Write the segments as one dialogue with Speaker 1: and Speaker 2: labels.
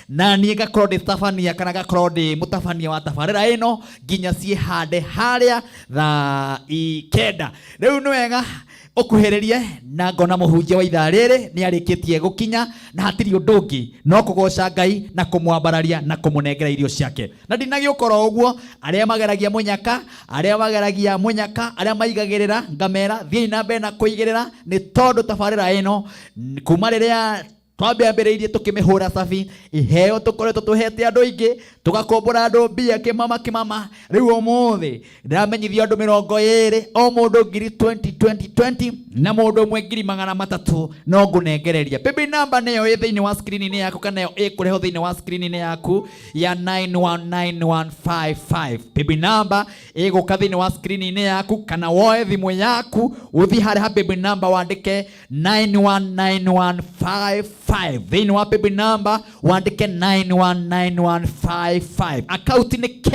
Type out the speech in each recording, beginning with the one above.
Speaker 1: na niĩ ngakorwo ndĩ tabania kana ngakorwo ndĩ mũtabania wa tabarĩra ĩno nginya ciĩ hande harĩa thaa 9. Rĩu nĩ wega ukuhĩrĩrie na ngona mũhunjia wa ithaa rĩrĩ nĩ arĩkĩtie gũkinya na hatirĩ ũndũ ũngĩ no kũgoca Ngai na kũmwambararia na kũmũnengera irio ciake. Na ndinagĩũkora ũguo, arĩa mageragia mũnyaka, arĩa maigagĩrĩra ngamera thiĩ na mbere na kũigĩrĩra, nĩ tondũ tabarĩra ĩno kuma rĩrĩa twambĩambĩrĩirie tũkĩmĩhũra sabi iheo tũkoretwo tũhete andũ aingĩ, tũgakombora andũ mbia kĩmama. Rĩu ũmũthĩ ndĩramenyithia andũ 20 o mũndũ 20 na mũndũ ũmwe 300 no ngũnengereria. Baby number nĩyo ĩ thĩinĩ wa screen-inĩ yaku kana ĩ kũrehwo thĩinĩ wa screen-inĩ yaku ya 919155. Baby number ĩgũka thĩinĩ wa screen-inĩ yaku kana woe thimũ yaku ũthiĩ harĩa ha baby number wandĩke 919155. Thĩinĩ wa baby number wandĩke 919155. Account nĩ K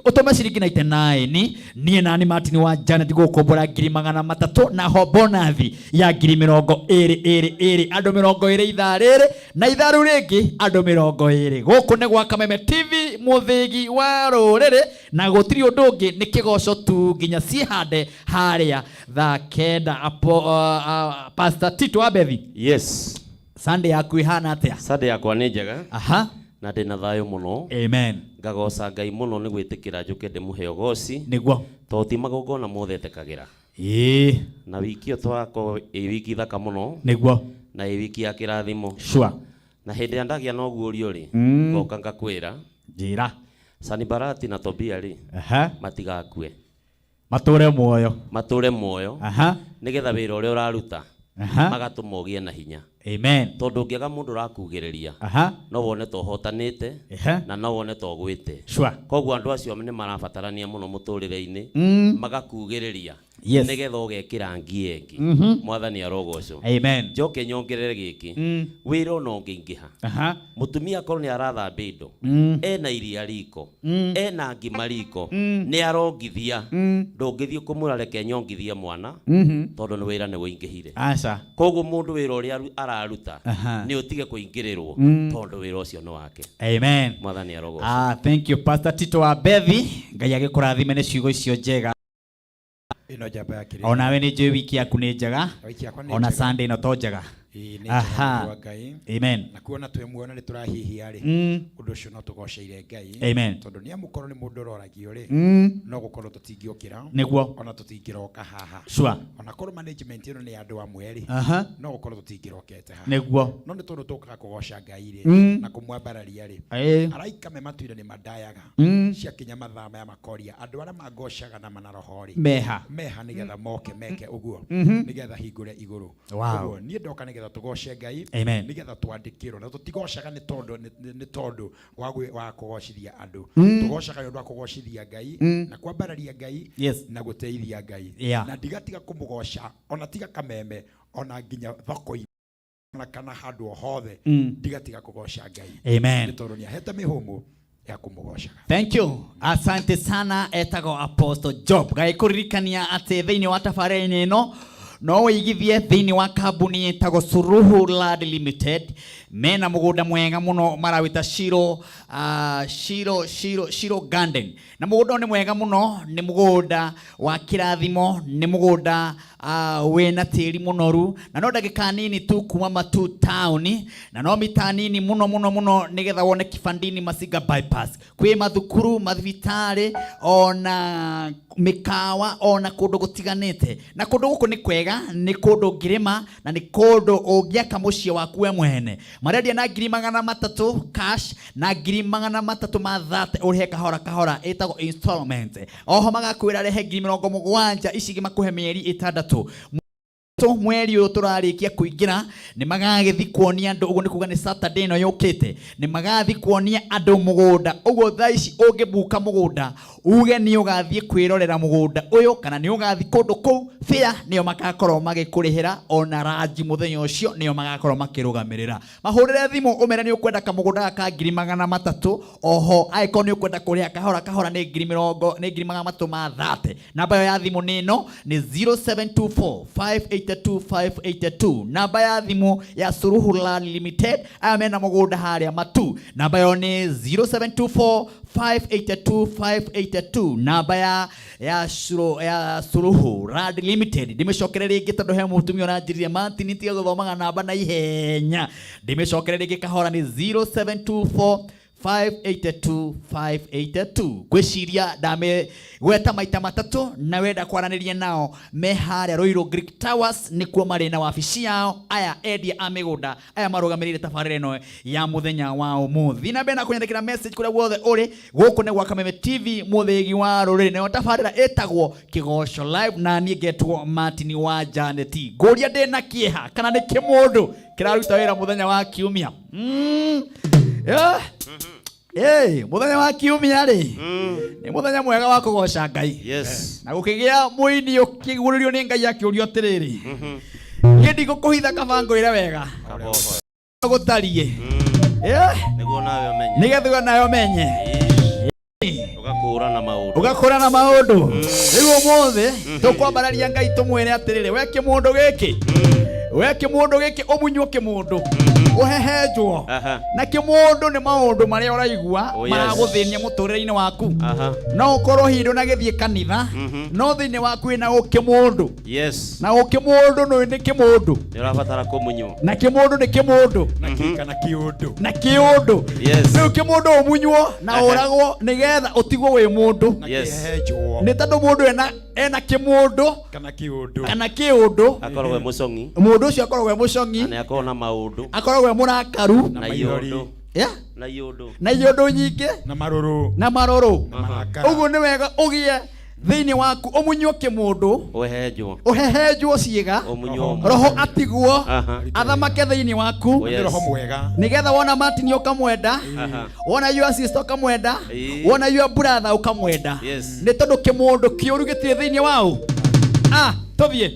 Speaker 1: ũtũme ciringi 99. Niĩ nani Martin wa Janet gũkombora 300 na ho bonathi ya 20 andũ 20 ithaa rĩrĩ na ithaa rĩu rĩngĩ andũ 20. Gũkũ nĩ gwa Kameme TV mũthĩgi wa rũrĩrĩ na gũtirĩ ũndũ ũngĩ nĩ kĩgoco tu nginya ciĩ hande harĩa thaa 9. Pastor Tito Abethi.
Speaker 2: Yes.
Speaker 1: Sunday yaku ihana atia?
Speaker 2: Sunday yakwa nĩ njega.
Speaker 1: Aha.
Speaker 2: Na ndĩna thayũ mũno.
Speaker 1: Amen.
Speaker 2: Ngagoca Ngai mũno nĩ gwĩtĩkĩra njũke ndĩmũhe ũgoci.
Speaker 1: Nĩguo.
Speaker 2: Tondũ ti magongona mothe etekagĩra. Na wiki ĩyo twako wiki thaka mũno.
Speaker 1: Nĩguo.
Speaker 2: Na wiki ya kĩrathimo.
Speaker 1: Sure.
Speaker 2: Na hĩndĩ ya ndagĩa na ũguo ũrio rĩ, ngoka ngakwĩra.
Speaker 1: Njĩra.
Speaker 2: Sanibarati na Tobia rĩ. Matigakue. Matũre muoyo. Nĩgetha wĩra ũrĩa ũraruta magatũma ũgĩe na hinya.
Speaker 1: Amen.
Speaker 2: Tondũ ũngĩaga mũndũ ũrakugĩrĩria no wone to hotanĩte na no wone to gwĩte.
Speaker 1: Sure.
Speaker 2: Koguo andũ acio nĩ marabatarania mũno mũtũrĩre-inĩ magakugĩrĩria nĩgetha ũgekĩra ngi ĩngĩ. Mwathani arogocwo.
Speaker 1: Amen.
Speaker 2: Njoke nyongerere gĩkĩ wĩra no ũngĩingĩha. Mũtumia korwo nĩ arathambia indo ena iria riko ena ngima riko nĩ arongithia ndũngĩthiĩ kũmwĩra reke nyongithie mwana tondũ nĩ wĩra nĩ wĩingĩhire.
Speaker 1: Aca.
Speaker 2: Koguo mũndũ wĩra ũrĩa araruta nĩ ũtige kũingĩrĩrwo tondũ wĩra ũcio nĩ wake.
Speaker 1: Amen.
Speaker 2: Mwathani arogocwo.
Speaker 1: Thank you Pastor Tito Abethi. Ngai agĩkũrathime nĩ ciugo icio njega. Ona we nĩ njũĩ wiki yaku nĩ njega. Ona Sunday no to njega. Amen.
Speaker 3: Na kuona twemuona nĩ tũrahihia rĩ ũndũ ũcio no tũgoceire Ngai.
Speaker 1: Amen.
Speaker 3: Tondũ nĩ amũkorwo nĩ mũndũ ũroragio rĩ no gũkorwo tũtingĩũkĩra
Speaker 1: nĩguo
Speaker 3: ona tũtingĩroka haha.
Speaker 1: Sure.
Speaker 3: Ona korwo management ĩno nĩ andũ amwe rĩ no gũkorwo tũtingĩrokete haha.
Speaker 1: Nĩguo.
Speaker 3: No nĩ tondũ tũkaga kũgoca Ngai rĩ na kũmwambararia rĩ. Araika me matuire nĩ mandayaga ciakinya mathaa maya makoria andũ arĩa magocaga na manaroho rĩ meha nĩgetha moke meke ũguo nĩgetha hingũre igũrũ. Ũguo niĩ ndoka nĩgetha tugoce Ngai nigetha twandĩkĩrwo na tutigocaga nĩ tondũ wa kũgocithia andũ. Tugocaga nĩ ũndũ wa kũgocithia Ngai na kwambararia Ngai na gũteithia Ngai. Na ndigatiga kũmũgoca ona tiga Kameme ona nginya thoko-inĩ kana handũ o hothe ndigatiga kũgoca Ngai.
Speaker 1: Amen.
Speaker 3: Nĩ tondũ nĩ ahete mĩhũmũ ya kũmũgocaga.
Speaker 1: Thank you. Asante sana etago Apostle Job. Ngai kũririkania atĩ thĩinĩ wa tabarĩra ĩno no wĩigithie thĩinĩ wa kambuni ĩtagwo Suruhu Land Limited. Mena mũgũnda mwega mũno marawĩta Shiro Garden. Na mũgũnda nĩ mwega mũno, nĩ mũgũnda wa kĩrathimo, nĩ mũgũnda wĩna tĩri mũnoru na no ndagĩka nini tu kuma Matu town na no mita nini mũno nĩgetha wone kibandini Masinga bypass. Kwĩ mathukuru, mathibitarĩ ona mĩkawa ona kũndũ gũtiganĩte. Na kũndũ gũkũ nĩ kwega, nĩ kũndũ ngĩrĩma na nĩ kũndũ ũngĩaka mũciĩ waku we mwene. Marendia na 300 cash na 300 ma that ũrĩhe kahora ĩtagwo installment. Oho magakwĩra rehe 70,000 ici makuhe mĩeri 6. Mweri ũyũ tũrarĩkia kũingĩra nĩ magagĩthi kuonia andũ, ũguo nĩ kuga nĩ Saturday ĩno yũkĩte, nĩ magathi kuonia andũ mũgũnda. Ũguo thaa ici ũngĩbuka mũgũnda uge nĩ ũgathiĩ kwĩrorera mũgũnda ũyũ kana nĩ ũgathiĩ kũndũ kũu, fare nĩo magakorwo magĩkũrĩhĩra ona ranji mũthenya ũcio nĩo magakorwo makĩrũgamĩrĩra. Mahũrĩre thimũ ũmere nĩ ũkwenda kamũgũnda ka 300. Oho angĩkorwo nĩ ũkwenda kũrĩha kahora nĩ 300 ma that. Namba ya thimũ nĩ ĩno nĩ 0724 580 582 namba ya thimu ya Suluhu Land Limited aya mena mugunda haria matu namba yo ni 0724 582 namba ya Suluhu Land Limited ndimicokere ringi tondu he mutumia uranjiririe mati nitiga guthomaga namba na ihenya ndimicokere ringi kahora ni 0724 582 gwiciria ndame gweta maita matatu na wenda kwaraniria nao me haria Royal Greek Towers nikuo mari na wabici yao aya endia a migunda aya marugamirire tabarire no ya muthenya wa umuthi na bena kunyandikira message kuria guothe uri guku ne gwa Kameme TV muthigi wa ruriri ne tabarira etagwo Kigoco Live na nie ngetwo Martin wa Janeti nguria ndi na kieha kana ni kimundu kiraruta wira muthenya wa kiumia muthenya wa kiumia ri ni muthenya mwega wa kugoca Ngai.
Speaker 2: Yes.
Speaker 1: Na gukigia muini ukiguririo ni Ngai akiurio tiriri. Ngindi gukuhitha kabango ira wega. Gutarie.
Speaker 2: Niguo nawe umenye.
Speaker 1: Nigethiwa nayo menye.
Speaker 2: Ugakura na
Speaker 1: maundu. Riu mothe tukwambararia Ngai tumwire atiriri we kimundu giki. We kimundu giki umunywo kimundu. Uhehenjwo na kimundu ni maundu maria uraigua maraguthinia muturire-ini waku no ukorwo hindu na githie kanitha no thiini waku ina ukimundu na ukimundu no ni kimundu
Speaker 2: ni urabatara kumunywo
Speaker 1: na kimundu ni kimundu na kiundu ni kimundu umunywo na uragwo nigetha utigwo wi mundu ni tondu mundu ena kimundu kana kiundu
Speaker 2: akorwo mucongi
Speaker 1: mundu ucio akorwo we mucongi
Speaker 2: na akorwo na maundu
Speaker 1: akorwo murakaru na iondo nyingi na maruru uguo ni wega ugie thiini waku umunywo kimundu uhehenjwo ciiga roho atigwo athamake thiini waku roho mwega nigetha wona Martin ukamwenda wona your sister ukamwenda wona your brother ukamwenda ni tondu kimundu kiuru gitie thiini wao tuthie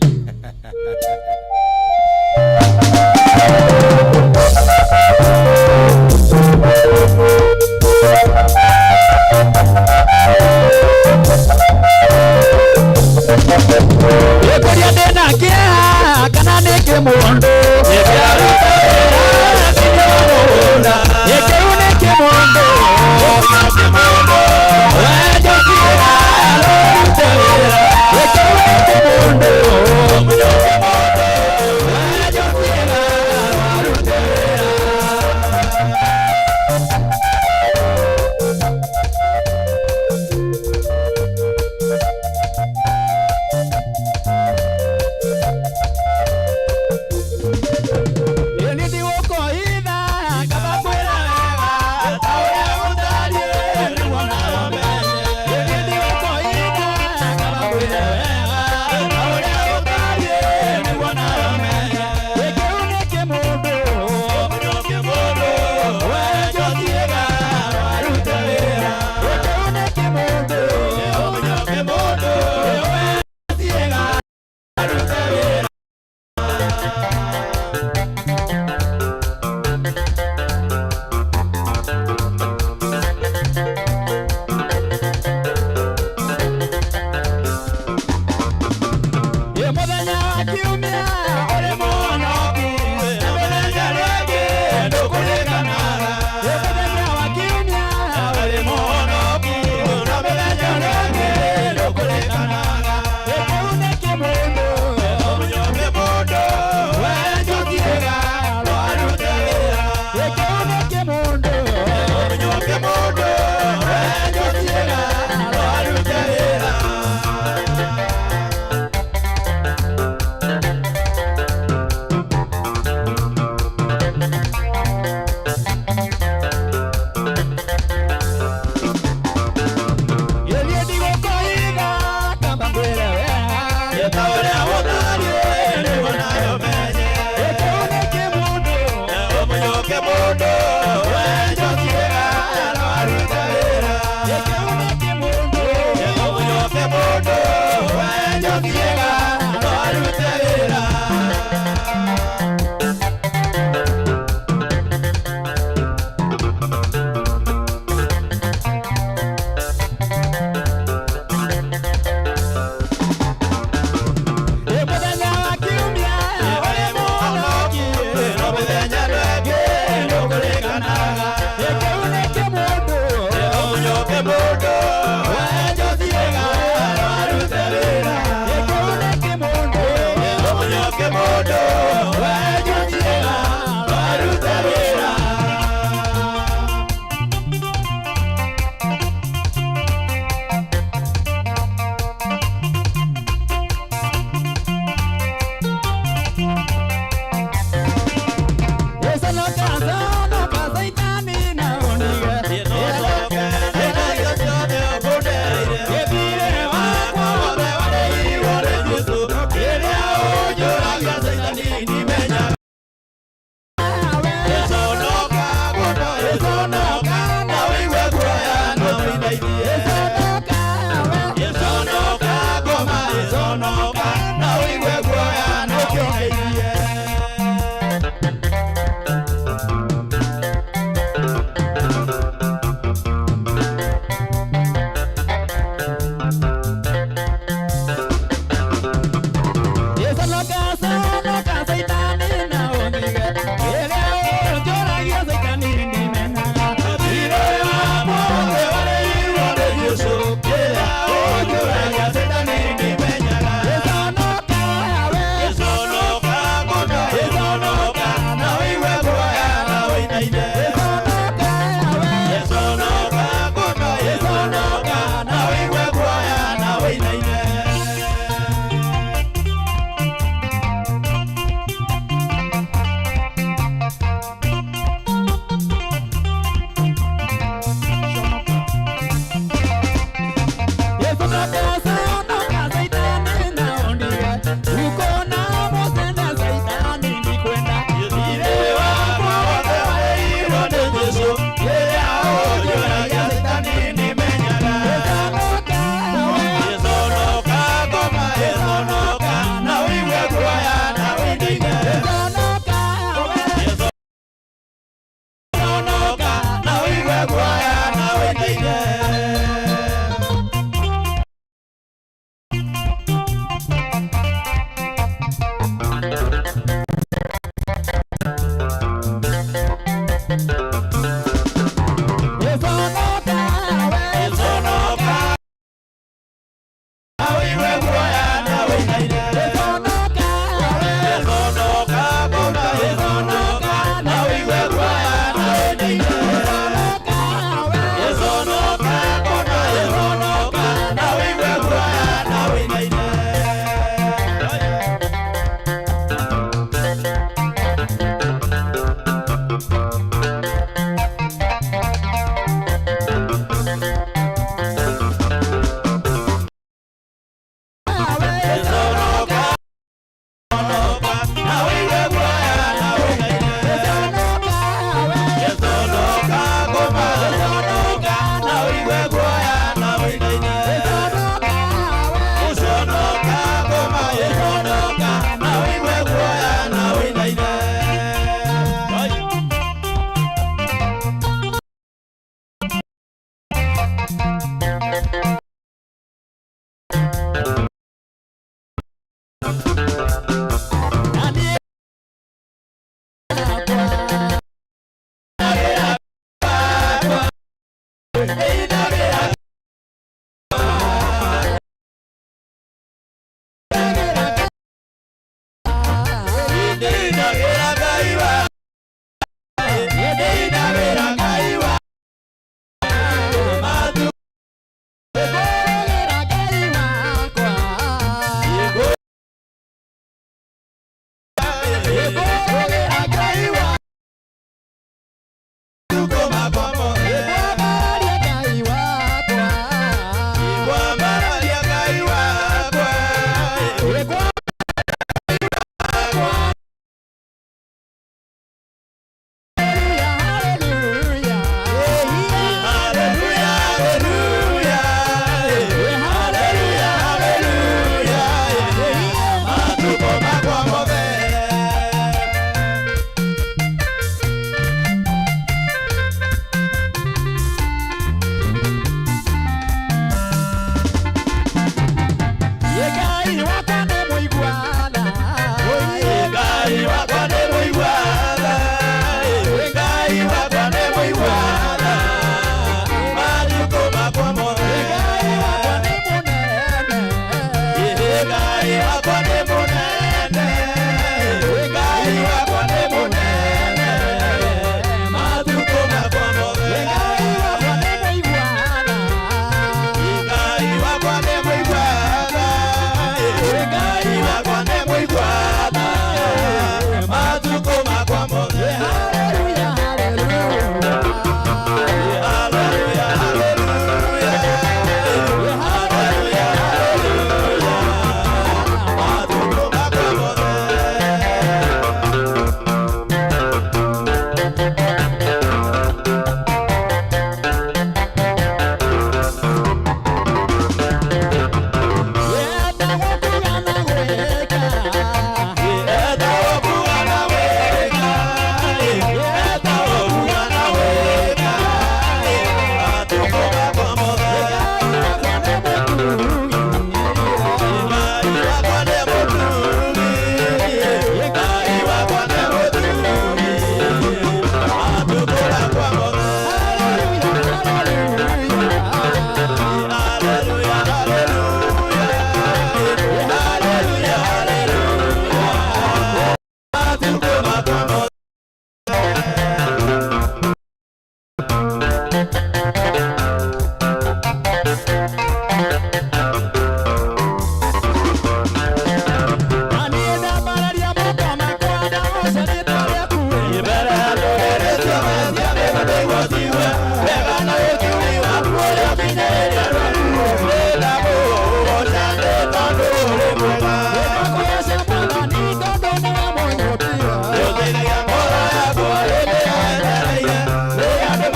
Speaker 1: Yekoria dena kia kana neke mundo yekiaruta era yekeru neke mundo wejo kira yekeru neke mundo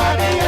Speaker 4: Money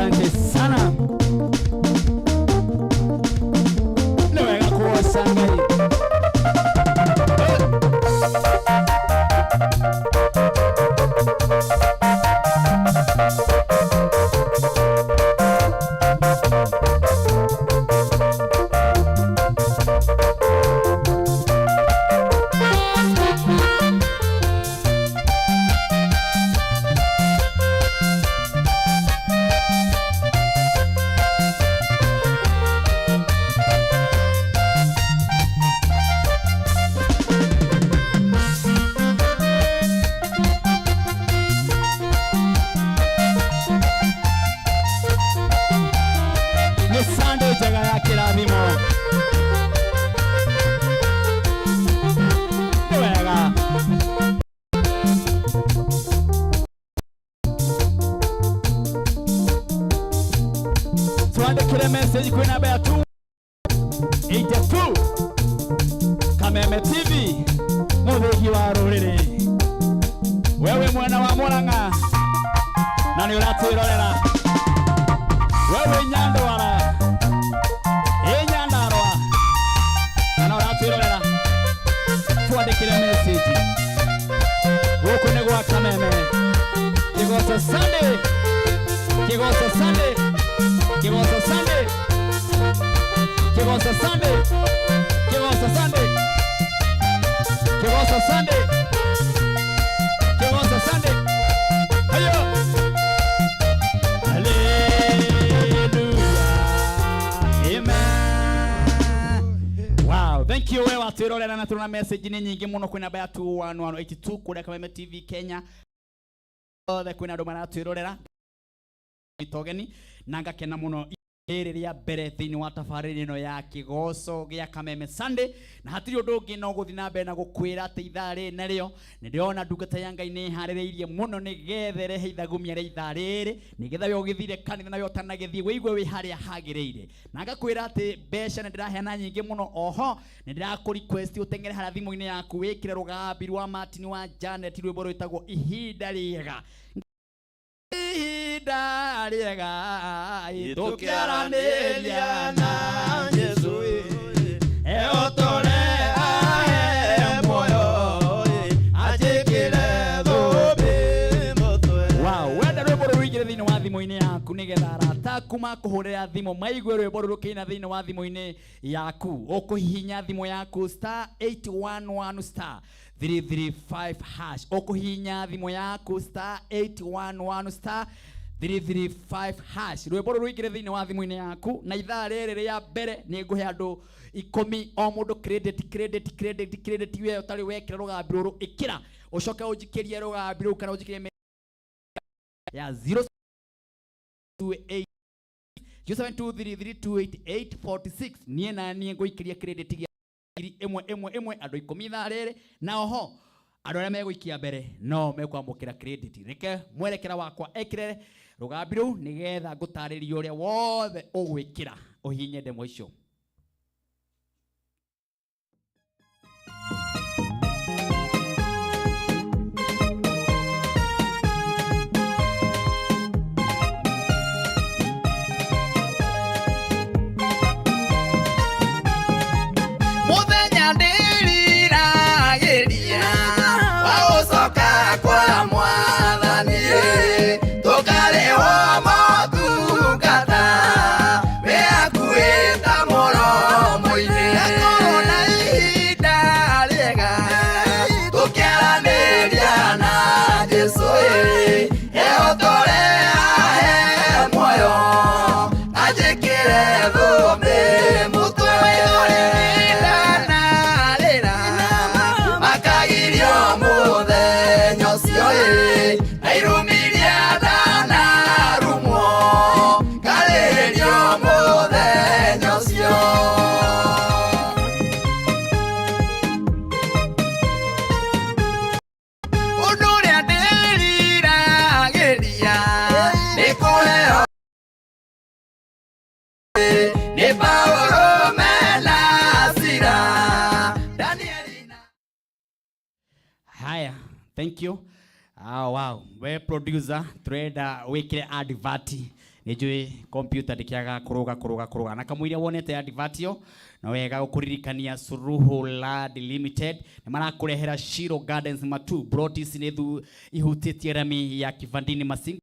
Speaker 1: Asante sana. Niwega kuosa ngai. Tuandikire message kwa namba ya 282 Kameme TV muthiki wa ruriri. Wewe mwana wa Murang'a na ni uratirorera. Wewe Nyandwara Nyandarua na uratirorera. Tuandikire message huko ni kwa Kameme. Kigoso Sunday, Kigoso Sunday, Kigoso Sunday, Kigoso Sunday, Kigoso Sunday, Kigoso Sunday, Kigoso Sunday. Hayo. Hallelujah. Amen. Wow, thank you wewe atirorera na tuna message ni nyingi muno kwina baya 21182 kule Kameme TV Kenya. The kwina ndo mana atirorera itogeni nanga kena muno iriria mbere thini wa tabarĩra ĩno ya Kigoco gĩa Kameme Sunday na hatirĩ ũndũ ũngĩ no gũthiĩ na mbere na gũkwĩra atĩ ithaa rĩrĩ narĩo nĩndĩrona ndungata ya Ngai nĩ harĩrĩirie mũno nĩgetha ĩrehe ithagumia rĩa ithaa rĩrĩ nĩgetha we ũgĩthire kanitha na we ũtanagĩthiĩ wĩigue wĩ harĩa hagĩrĩire na ngakwĩra atĩ mbeca nĩndĩraheana nyingĩ mũno. Oho nĩndĩrakũ-request ũteng'ere harĩa thimũ-inĩ yaku wĩkĩre rũgambi rwa Martin wa Janet rwĩmbo rwĩtagwo ihinda rĩega. Ihinda rĩega tũkĩaranĩria na Jesũ eotore ahe muoyo ajĩkĩre thũmbĩ mũtwe. Wow, wenda rwĩmbo rũrũ rũingĩre thĩinĩ wa thimũ-inĩ yaku nĩgetha arata aku makũhũrĩra thimũ maigue rwĩmbo rũrũ rũkĩina thĩinĩ wa thimũ-inĩ yaku. Ũkũhihinya thimũ yaku *811 335 hash. Okuhinya thimo yaku *811 335 hash. Rwĩmbo rũrũ rũingĩre thĩinĩ wa thimũ-inĩ yaku na ithaa rĩrĩ rĩa mbere nĩ ngũhe andũ 10 o mũndũ credit we ũtarĩ wekĩra rũgambi rũrũ ĩkĩra ũcoke ũnjikĩrie rũgambi rũu kana ũnjikĩrie ya 0723328846 niĩ na niĩ ngũikĩria credit ya ĩmwe andũ 10 ithaa rĩrĩ na oho andũ arĩa megũikia mbere no mekwamũkĩra credit. Reke mwerekera wakwa ekĩre rũgambi rũu nĩgetha ngũtarĩrie ũrĩa wothe ũgwĩkĩra ũhihinye ndemwa icio. Haya, thank you. Wow. We producer turenda wikire advert. Nijui computer ndikiaga kuruga na kamwire wonete advert yo na wega gukuririkania Suruhu Land Limited ni marakurehera Shiro Gardens Matu Brotis nethu ihutitie rami ya kivandini masinga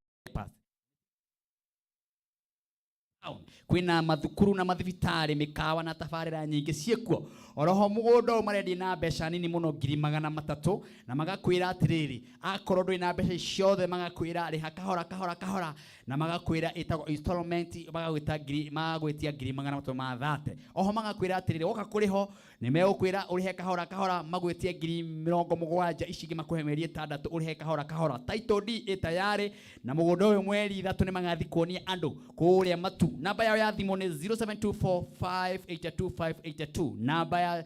Speaker 1: kwina mathukuru na mathibitari mikawa na tabarira nyingi ciekuo oroho mugondo marendi na mbeca nini muno 300 na magakwira atiriri akorwo ndwi na mbeca ciothe magakwira riha kahora na magakwira itago installment magagwitia 330 oho magakwira atiriri oka kuriho ni megukwira urihe kahora magwitia 70,000 icigi makuhemerie 6 urihe kahora title deed itayari na mugondo uyu mweri 3 ni magathi kuonia andu kuria Matu. Namba yao ya thimu ni 0724582582 namba ya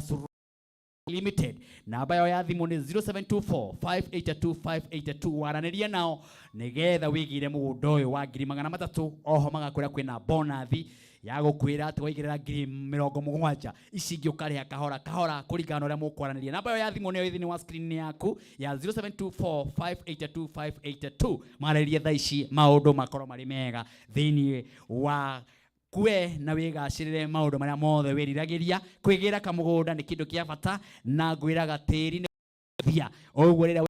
Speaker 1: Suruhu Limited. Namba yao ya thimu ni 0724582582 waraniria nao nigetha wigire mugondo uyu wa 300 oho magakwira kwina bonathi ya gukwira ati waigirira 70,000 icigi ukariha kahora kuringana uria mukwaraniria. Namba yao ya thimu ni thini wa screen yaku ya 0724582582 mararirie thaici maundu makoro mari mega thini wa kwe na wigacirire maundu maria mothe wiriragiria kwigira kamugunda ni kindu kia bata na ngwiraga tiri ni thia oguo rira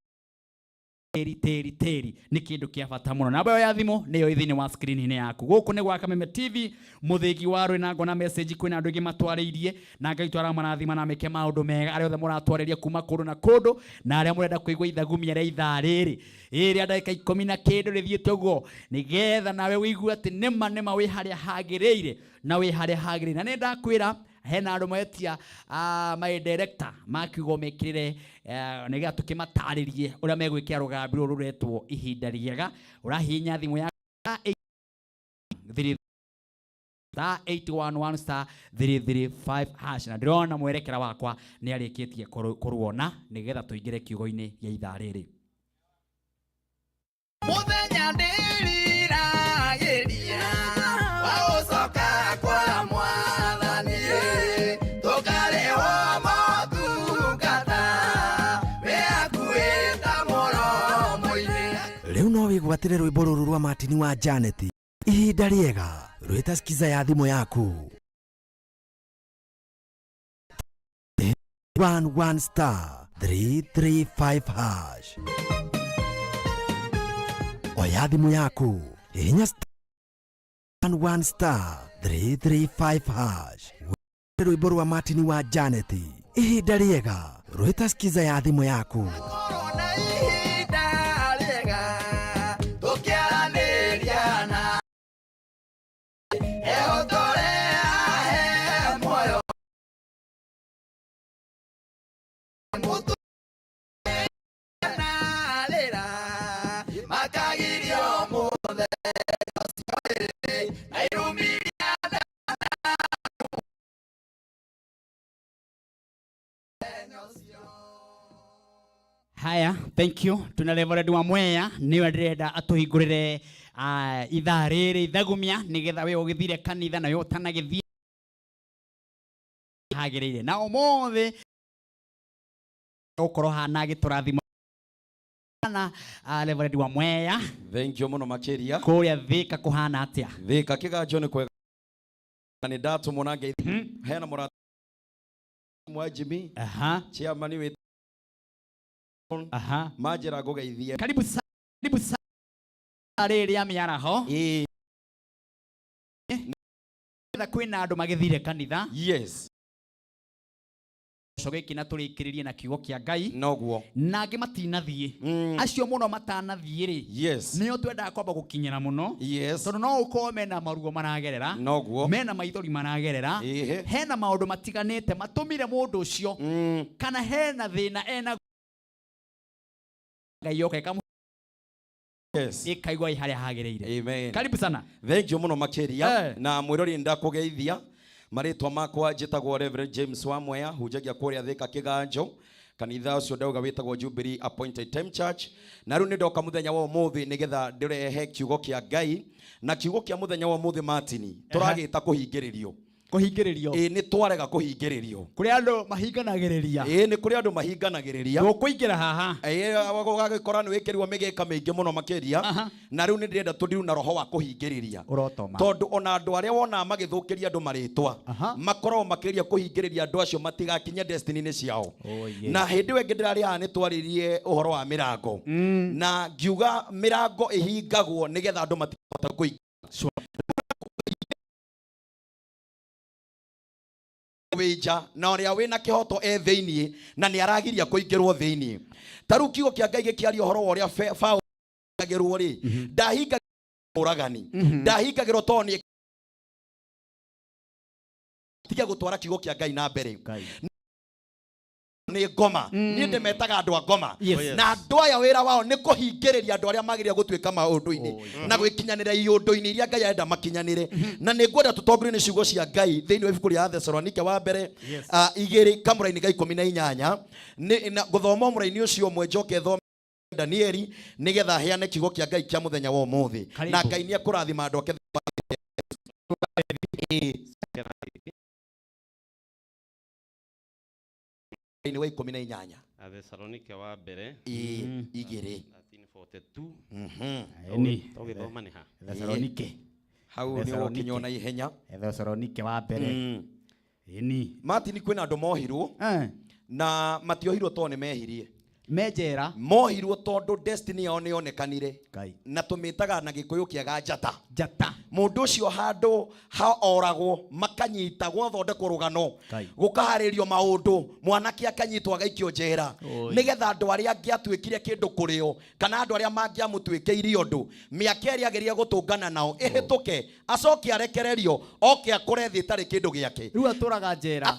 Speaker 1: teri ni kindu kia bata muno. Namba yo ya thimu niyo ithini wa screen yaku. Guku ni gwa Kameme TV muthigi wa rwina ngona message kwina andu ingi matwariirie na ngaitwara marathima na meke maundu mega ari othe muratwariria kuma kundu na kundu na aria murenda kuigwa ithagumia ria ithaa riri ndagika 10 na kindu rithiete uguo nigetha nawe wigue ati nima wi haria hagiriire na wi haria hagiriire na ni ndakwira hena andu metia my director makiugo mekirire nigetha tukimataririe uria megwikira rugambi ruru ruretwo ihinda riega urahinya thimu ya *811*335# na ndirona mwerekera wakwa ni arikitie kuruona nigetha tuingire kiugo-ini ya ithaa riri muthenya ndirira giria wa ucoka kwa mwathani tukariho motungata wiakuita muromo-ini.
Speaker 4: Riu no wigwatire rwimbo ruru rwa Martin wa Janet ihinda riega rwita skiza ya thimu yaku 11*335# oya thimu yaku hinya 11*335# rwimbo rwa Martin wa Janet ihinda riega rwita skiza ya thimu yaku
Speaker 1: Haya, thank you. Tuna Reverend wa Mwea niwe ndirenda atuhingurire ithaa riri ithagumia nigetha we ugithire kanitha na yo utanagithie hagiriire na omothe ukoro hana giturathima na Reverend wa Mwea.
Speaker 3: Thank you muno makiria
Speaker 1: kuria Thika kuhana atia
Speaker 3: Thika kiganjo ni kwega ni ndatu munage hena murata mwajimi chairman we majira gugeithie
Speaker 1: karibu sana riri amiaraho kwina andu magithire kanitha
Speaker 3: yes
Speaker 1: coge kina turikiririe na kiugo kia Ngai
Speaker 3: noguo
Speaker 1: nangi matinathie acio muno matanathie ri
Speaker 3: yes
Speaker 1: niyo twenda kwamba gukinyira muno
Speaker 3: yes
Speaker 1: tondu no ukome na marugo maragerera
Speaker 3: noguo
Speaker 1: mena maithori maragerera hena maundu matiganite matumire mundu ucio kana hena thina ena Ngai yoke kamu
Speaker 3: yes
Speaker 1: ikaigwa haria hagiriire.
Speaker 3: Amen.
Speaker 1: Karibu sana.
Speaker 3: Thank you muno makiria na mwirori ndakugeithia maritwa makwa njitagwo Reverend James wa Mwea hujagia kuria Thika kiganjo kanitha ucio ndauga witagwo Jubilee Appointed Time Church na riu ni ndoka muthenya wa umuthi nigetha ndirehe kiugo kia Ngai na kiugo kia muthenya wa umuthi Martin turagita kuhingiririo
Speaker 1: kuhingiririo
Speaker 3: ni twarega kuhingiririo
Speaker 1: kuri andu mahinganagiriria
Speaker 3: ni kuri andu mahinganagiriria
Speaker 1: kuingira haha
Speaker 3: gagikora ni wikirwo migeka mingi muno makiria na riu ni ndirenda tundiru na roho wa kuhingiriria tondu ona andu aria wona magithukiria andu maritwa makorwo makiria kuhingiriria andu acio matigakinye destiny ni ciao na hindi wengi ndirari haha ni twaririe uhoro wa mirango na ngiuga mirango ihingagwo nigetha andu matikahota kuingira wija na uria wina kihoto thiini na ni aragiria kuingirwo thiini taru kigo kia Ngai gikiaria uhoro wa uria faagirwo ri ndahinga uragani ndahingagirwo toni tiga gutwara kigo kia Ngai na mbere ni ngoma ni ndemetaga andu a ngoma na andu aya wira wao ni kuhingiriria andu aria magiria gutuika maundu-ini na gwikinyanira iundu-ini iria Ngai arenda makinyanire na ni ngwenda tutongorio ni ciugo cia Ngai thiini wa ibuku ria Thessalonike wa mbere 2 kamuraini ga 18 ni guthoma muraini ucio mwe njoke thome Danieli nigetha heane kiugo kia Ngai kia muthenya wa umuthi na Ngai ni akurathima andu ake ni wa 18
Speaker 2: Thessalonike wa mbere
Speaker 3: 2:42
Speaker 2: ni togithoma ni ha
Speaker 1: Thessalonike
Speaker 3: hau ni ukinyo na ihenya
Speaker 1: Thessalonike wa mbere ni
Speaker 3: Martin kwina andu mohirwo na matiohirwo to ni mehirie
Speaker 1: mejera
Speaker 3: mohirwo tondu destiny yao ni yonekanire na tumitaga na gikuyu kiaga njata mundu ucio handu ha oragwo makanyitagwo thondekwo rugano gukaharirio maundu mwanake akanyitwo agaikio njera nigetha andu aria angiatwikire kindu kurio kana andu aria mangiamutwikiire undu miaka eri ageria gutungana nao ihituke acoke arekererio oke akore thi tari kindu giake
Speaker 1: riu aturaga njera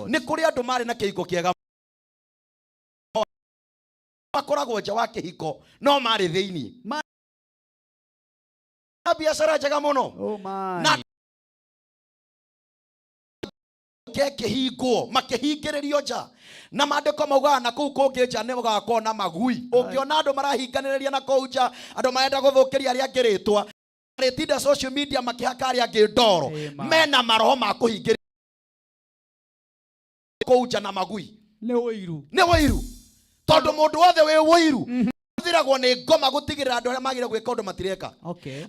Speaker 3: ni kuri andu mari na kihiko kiega makoragwo nja wa kihiko no mari thiini biashara njega muno na kehingwo makihingiririo nja na maandiko maugaga na kuu kungi nja ni gugakwo na magui ungiona andu marahinganiriria na kuu nja andu marenda guthukiria aria ngiritwa ritinda social media makihaka aria ngi ndoro mena maroho ma kuhingiriria kuu nja na magui
Speaker 1: ni wiru
Speaker 3: tondu mundu wothe wi wiru athiragwo ni ngoma gutigirira andu aria magire gwika undu matireka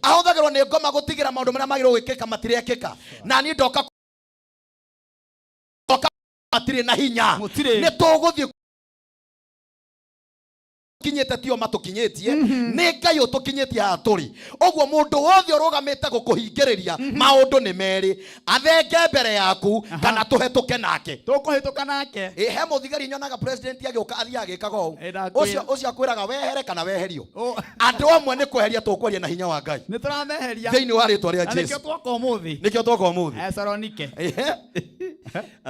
Speaker 3: ahuthagirwo ni ngoma gutigira maundu maria magire gwikika matirekika na ni ndoka matire na hinya ni tuguthie kinyete tio matukinyetie ni Ngai utukinyetie ha turi ogwo mundu wothe urugamite gukuhingiriria maundu ni meri athenge mbere yaku kana tuhetuke nake
Speaker 1: tukuhituka nake
Speaker 3: he muthigari nyonaga president agiuka athia agikaga ucio akwiraga wehere kana weherio andu amwe ni kweheria tukweria na hinya wa Ngai
Speaker 1: ni turameheria
Speaker 3: thiini wa ritwa ria Jesu
Speaker 1: nikio twaka umuthi
Speaker 3: Thessalonike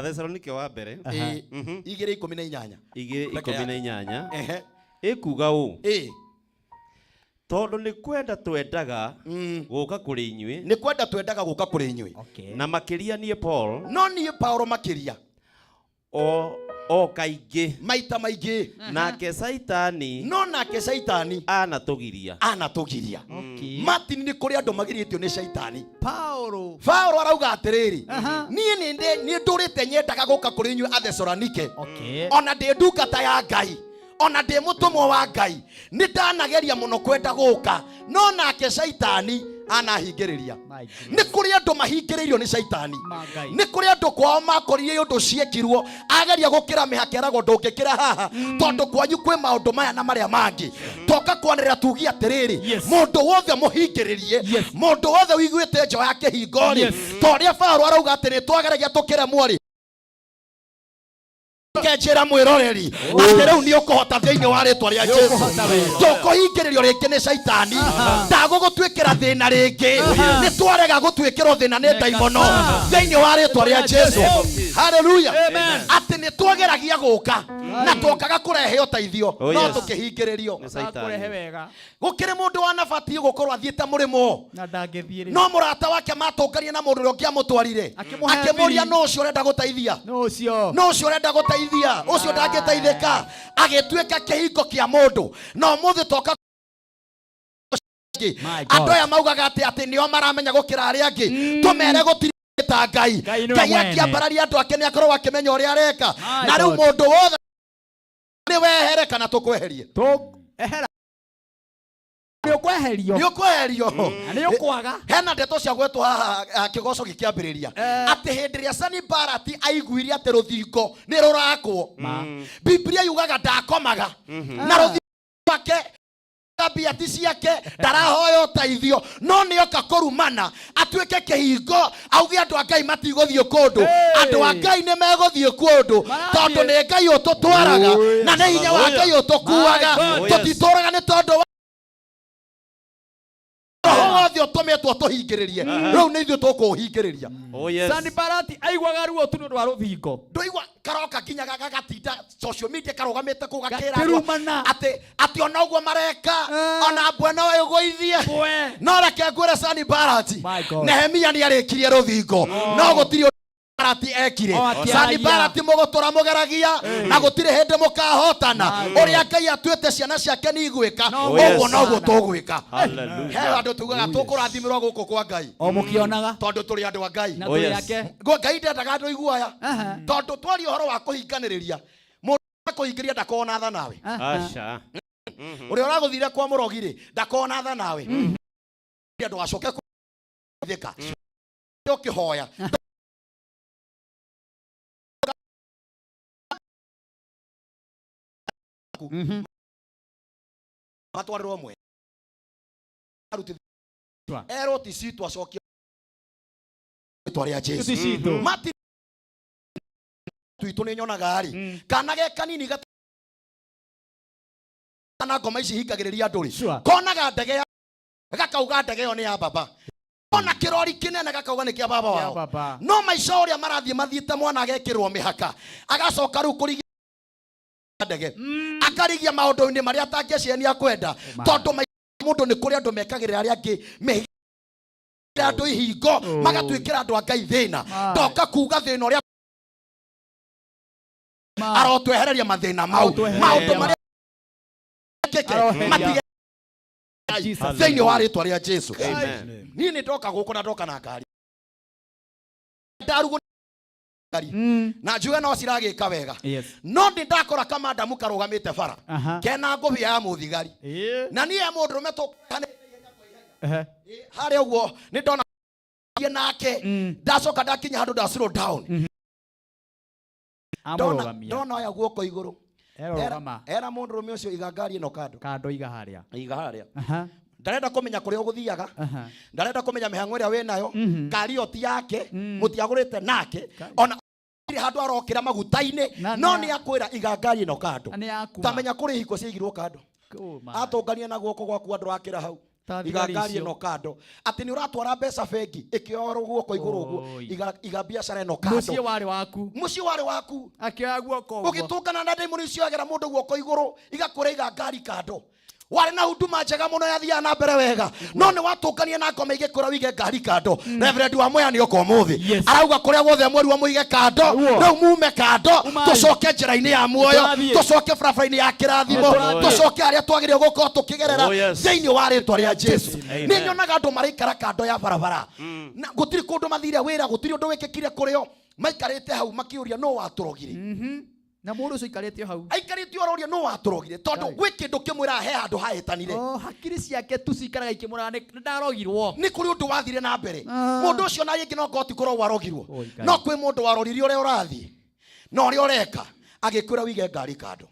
Speaker 2: Thessalonike wa mbere
Speaker 3: 2:18
Speaker 2: ikuga u tondu ni kwenda twendaga guka kuri inyui na makiria nie Paul
Speaker 3: no nie Paulo makiria
Speaker 2: o kaingi
Speaker 3: maita maingi
Speaker 2: nake saitani anatugiria Martin ni kuri andu magiritio ni saitani Paulo arauga atiriri nie ndurite nyendaga guka kuri inyui a Thessalonike ona ndi ndungata ya Ngai ona ndi mutumwa wa Ngai ni ndanageria muno kwenda guka no nake saitani anahingiriria ni kuri andu mahingiririo ni saitani ni kuri andu kwao makorire undu ciekirwo ageria gukira mihakerago ndungikira haha tondu kwanyu kwi maundu maya na maria mangi toka kwanirira tugi atiriri mundu wothe muhingiririe mundu wothe wiguite njo yake hingori toria Paulo arauga atiri twageragia tukire mwori kenjera mwiroreri atireu ni ukuhota thiini wa ritwa ria Jesu tukuhingiririo ringi ni saitani ndagugutwikira thina ringi ni twarega gutwikirwo thina ni daimono thiini wa ritwa ria Jesu haleluya ati ni twageragia guka na tukaga kurehe uteithio no tukihingiririo
Speaker 1: kurehe wega
Speaker 3: gukire mundu wanabatie gukorwo athiite murimo
Speaker 1: na ndangithire
Speaker 3: no murata wake matungania na mundu uria mutwarire akimuria no ucio urenda guteithia no ucio urenda guteithia ucio ndangiteithika agitweka kihiko kia mundu no muthi toka andu aya maugaga ati nio maramenya gukira aria angi tumere gutiri ta Ngai akiambararia andu ake ni akorwo akimenya uria areka na riu mundu wothe ni wehere kana tukweherie
Speaker 1: ehera ni ukweherio
Speaker 3: ni ukwaga hena ndeto cia gwetwo haha kigoco gikiambiriria ati hindi ria Sanbalati aiguire ati ruthingo ni rurakwo Biblia yugaga ndakomaga na ruthingo wake biati ciake ndarahoya uteithio no nioka kurumana atuike kihingo auge andu a Ngai matiguthie kundu andu a Ngai ni meguthie kundu tondu ni Ngai ututwaraga na ni hinya wa Ngai utukuaga tutituraga ni tondu Roho tumetwo tuhingiririe riu ni ithu tukuhingiriria
Speaker 1: Sanbalati aigwaga ruo tu ndu wa ruthingo
Speaker 3: nduigwa karoka kinya gagatinda social media karugamite kugakira ati ona uguo mareka ona bwana wayo goithie no reke ngwire Sanbalati Nehemia ni arikirie ruthingo no gutiri Sanbalati ekire Sanbalati mugutura mugeragia na gutire hindi mukahotana uria Ngai atuite ciana ciake ni igwika uguo no guo tugwika he andu tugaga tukurathimirwo guku kwa Ngai
Speaker 1: o mukionaga
Speaker 3: tondu turi andu a Ngai
Speaker 1: na turi yake
Speaker 3: Ngai ndendaga andu iguaya tondu twari uhoro wa kuhinganiriria mundu kuhingiria ndakona tha nawe
Speaker 2: acha
Speaker 3: uria uraguthire kwa murogire ndakona tha nawe andu acoke kuthika ukihoya matwarirwo mwe eroti citu acokia twaria Jesu mati tuitu ni nyonaga ari kana ge kanini kana ngoma ici hingagiriria nduri konaga ndege gakauga ndege yo ni ya baba ona kirori kinene gakauga ni kia baba wao no maica uria marathie mathiite mwana agekirwo mihaka agacoka riu kurigi ndege akarigia maundu-ini maria atangicienia kwenda tondu mundu ni kuri andu mekagirira aria angi mehigira andu ihingo magatwikira andu a Ngai thina ndoka kuga thina uria arotwehereria mathina mau maundu maria matige thiini wa ritwa ria Jesu ni ndoka guku na ndoka na ngari ndarugo na njuga no ciragika wega no ndi ndakora kamanda mukarugamite bara kena ngubi ya muthigari na nie mundu metukane hari uguo ni ndona nake ndacoka ndakinya handu nda slow down ndona ya guoko iguru era mundu rume ucio igangari no kando iga haria ndarenda kumenya kuria uguthiaga ndarenda kumenya mihango iria winayo ngari oti yake mutiagurite nake ona handu arokira maguta-ini no ni akwira igangari no kando tamenya kuri hiko ciigirwo kando atungania na guoko gwaku andu akira hau igangari no kando ati ni uratwara mbeca bengi ikioro guoko iguru uguo iga biacara no kando muci wari waku
Speaker 1: akioya guoko uguo
Speaker 3: ugitungana na ndaimu icio agera mundu guoko iguru igakura igangari kando wari na huduma njega muno yathia na mbere wega no ni watungania na ngoma igikura wige ngari kando Reverend wa Moya ni uko muthi arauga kuria guothe mweri wa muige kando riu mume kando tucoke njira-ini ya muoyo tucoke barabara-ini ya kirathimo tucoke aria twagire gukorwo tukigerera thiini wa ritwa ria Jesu ni nyonaga andu maraikara kando ya barabara na gutiri kundu mathire wira gutiri undu wikikire kurio maikarite hau makiuria no waturogire
Speaker 1: na mundu ucio ikaritio hau
Speaker 3: aikaritio aroria no waturogire tondu gwi kindu kimwira he handu haetanire
Speaker 1: hakiri ciake tu cikaraga ikimura ni ndarogirwo
Speaker 3: ni kuri undu wathire na mbere mundu ucio na yingi no ngoti korwo warogirwo no kwi mundu waroririe uria urathi no uria ureka agikwira wige ngari kando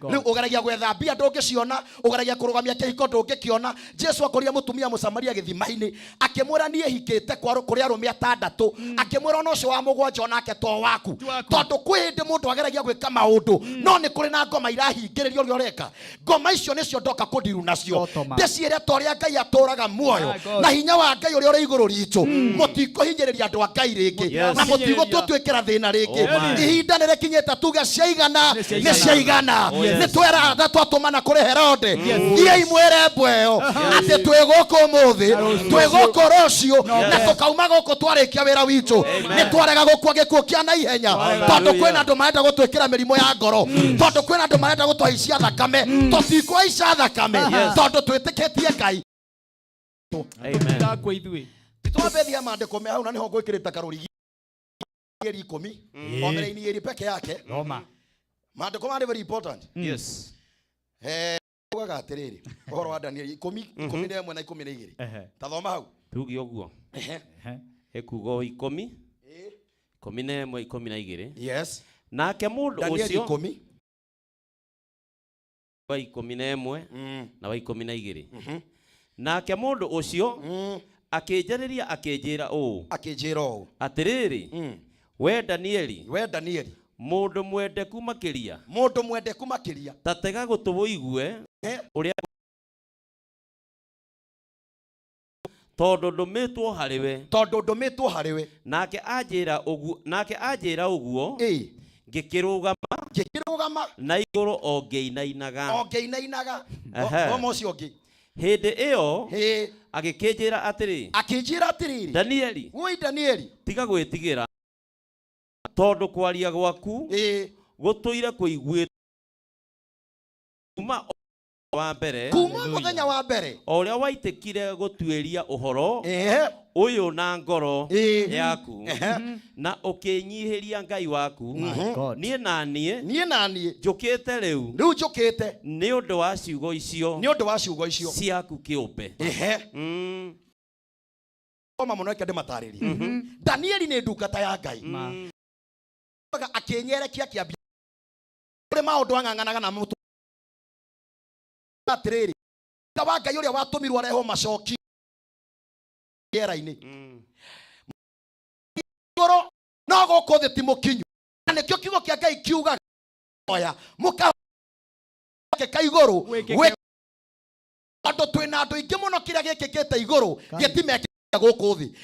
Speaker 3: riu ugeragia gwetha mbia ndungiciona ugeragia kurugamia kihiko ndungikiona Jesu akoria mutumia Musamaria githima-ini akimwira nie hikite kuri arume atandatu akimwira no ucio wa mugwanja onake to waku tondu kwi hindi mundu ageragia gwika maundu no ni kuri na ngoma irahingiririo uria ureka ngoma icio nicio ndoka kundiru nacio ndiciire toria Ngai aturaga muoyo na hinya wa Ngai uria uri iguru ritu mutikuhinyiriria andu a Ngai ringi na mutigututwikira thina ringi ihinda nirekinyite tuge ni ciaigana ni twera tha twatumana kuri Herode thiei mwire mbweo ati twi guku muthi twi guku rucio na tukauma guku twarikia wira witu ni twarega gukua gikuo kia na ihenya tondu kwina andu marenda gutwikira mirimo ya ngoro tondu kwina andu marenda gutwaicia thakame tutikũica thakame tondu twitikitie Ngai
Speaker 2: amen
Speaker 3: twambethia maandiko me hau na niho ngwikirita karurigi Danieli 10 omera-ini iri peke yake.
Speaker 1: Roma.
Speaker 3: Maandiko mari very important.
Speaker 2: Yes.
Speaker 3: Ugaga atiriri uhoro wa Danieli 10 na 12. Ta thoma hau.
Speaker 2: Tugi oguo. Ekugo 10. 11 12.
Speaker 3: Yes.
Speaker 2: Nake mundu
Speaker 3: ucio
Speaker 2: wa 11 na wa 12. Nake mundu ucio akinjariria akinjira atiriri we Danieli mundu mwendeku makiria tatega gutubuigue uria tondu ndumitwo hariwe nake anjira uguo ngikirugama na iguru ongeinainaga
Speaker 3: omo cio ngi
Speaker 2: hindi iyo agikinjira atiri Danieli tiga gwitigira tondu kwaria gwaku gutuire kuiguitwo kuma
Speaker 3: muthenya wa mbere
Speaker 2: uria waitikire gutuiria uhoro uyu na ngoro yaku na ukinyihiria Ngai waku nie nanie njukite riu
Speaker 3: njukite
Speaker 2: ni undu wa ciugo icio ciaku kiumbe
Speaker 3: koma muno kende matariri Danieli ni ndungata ya Ngai akinyerekia kiambia kuri maundu ang'ang'anaga na mutu atiriri wa Ngai uria watumirwo areho macoki gera-ini ngoro no guku thi ti mukinyu na nikio kiugo kia Ngai kiugaga oya muka ka iguru we andu twina andu ingi muno kiria gikikite iguru gitimekire guku thi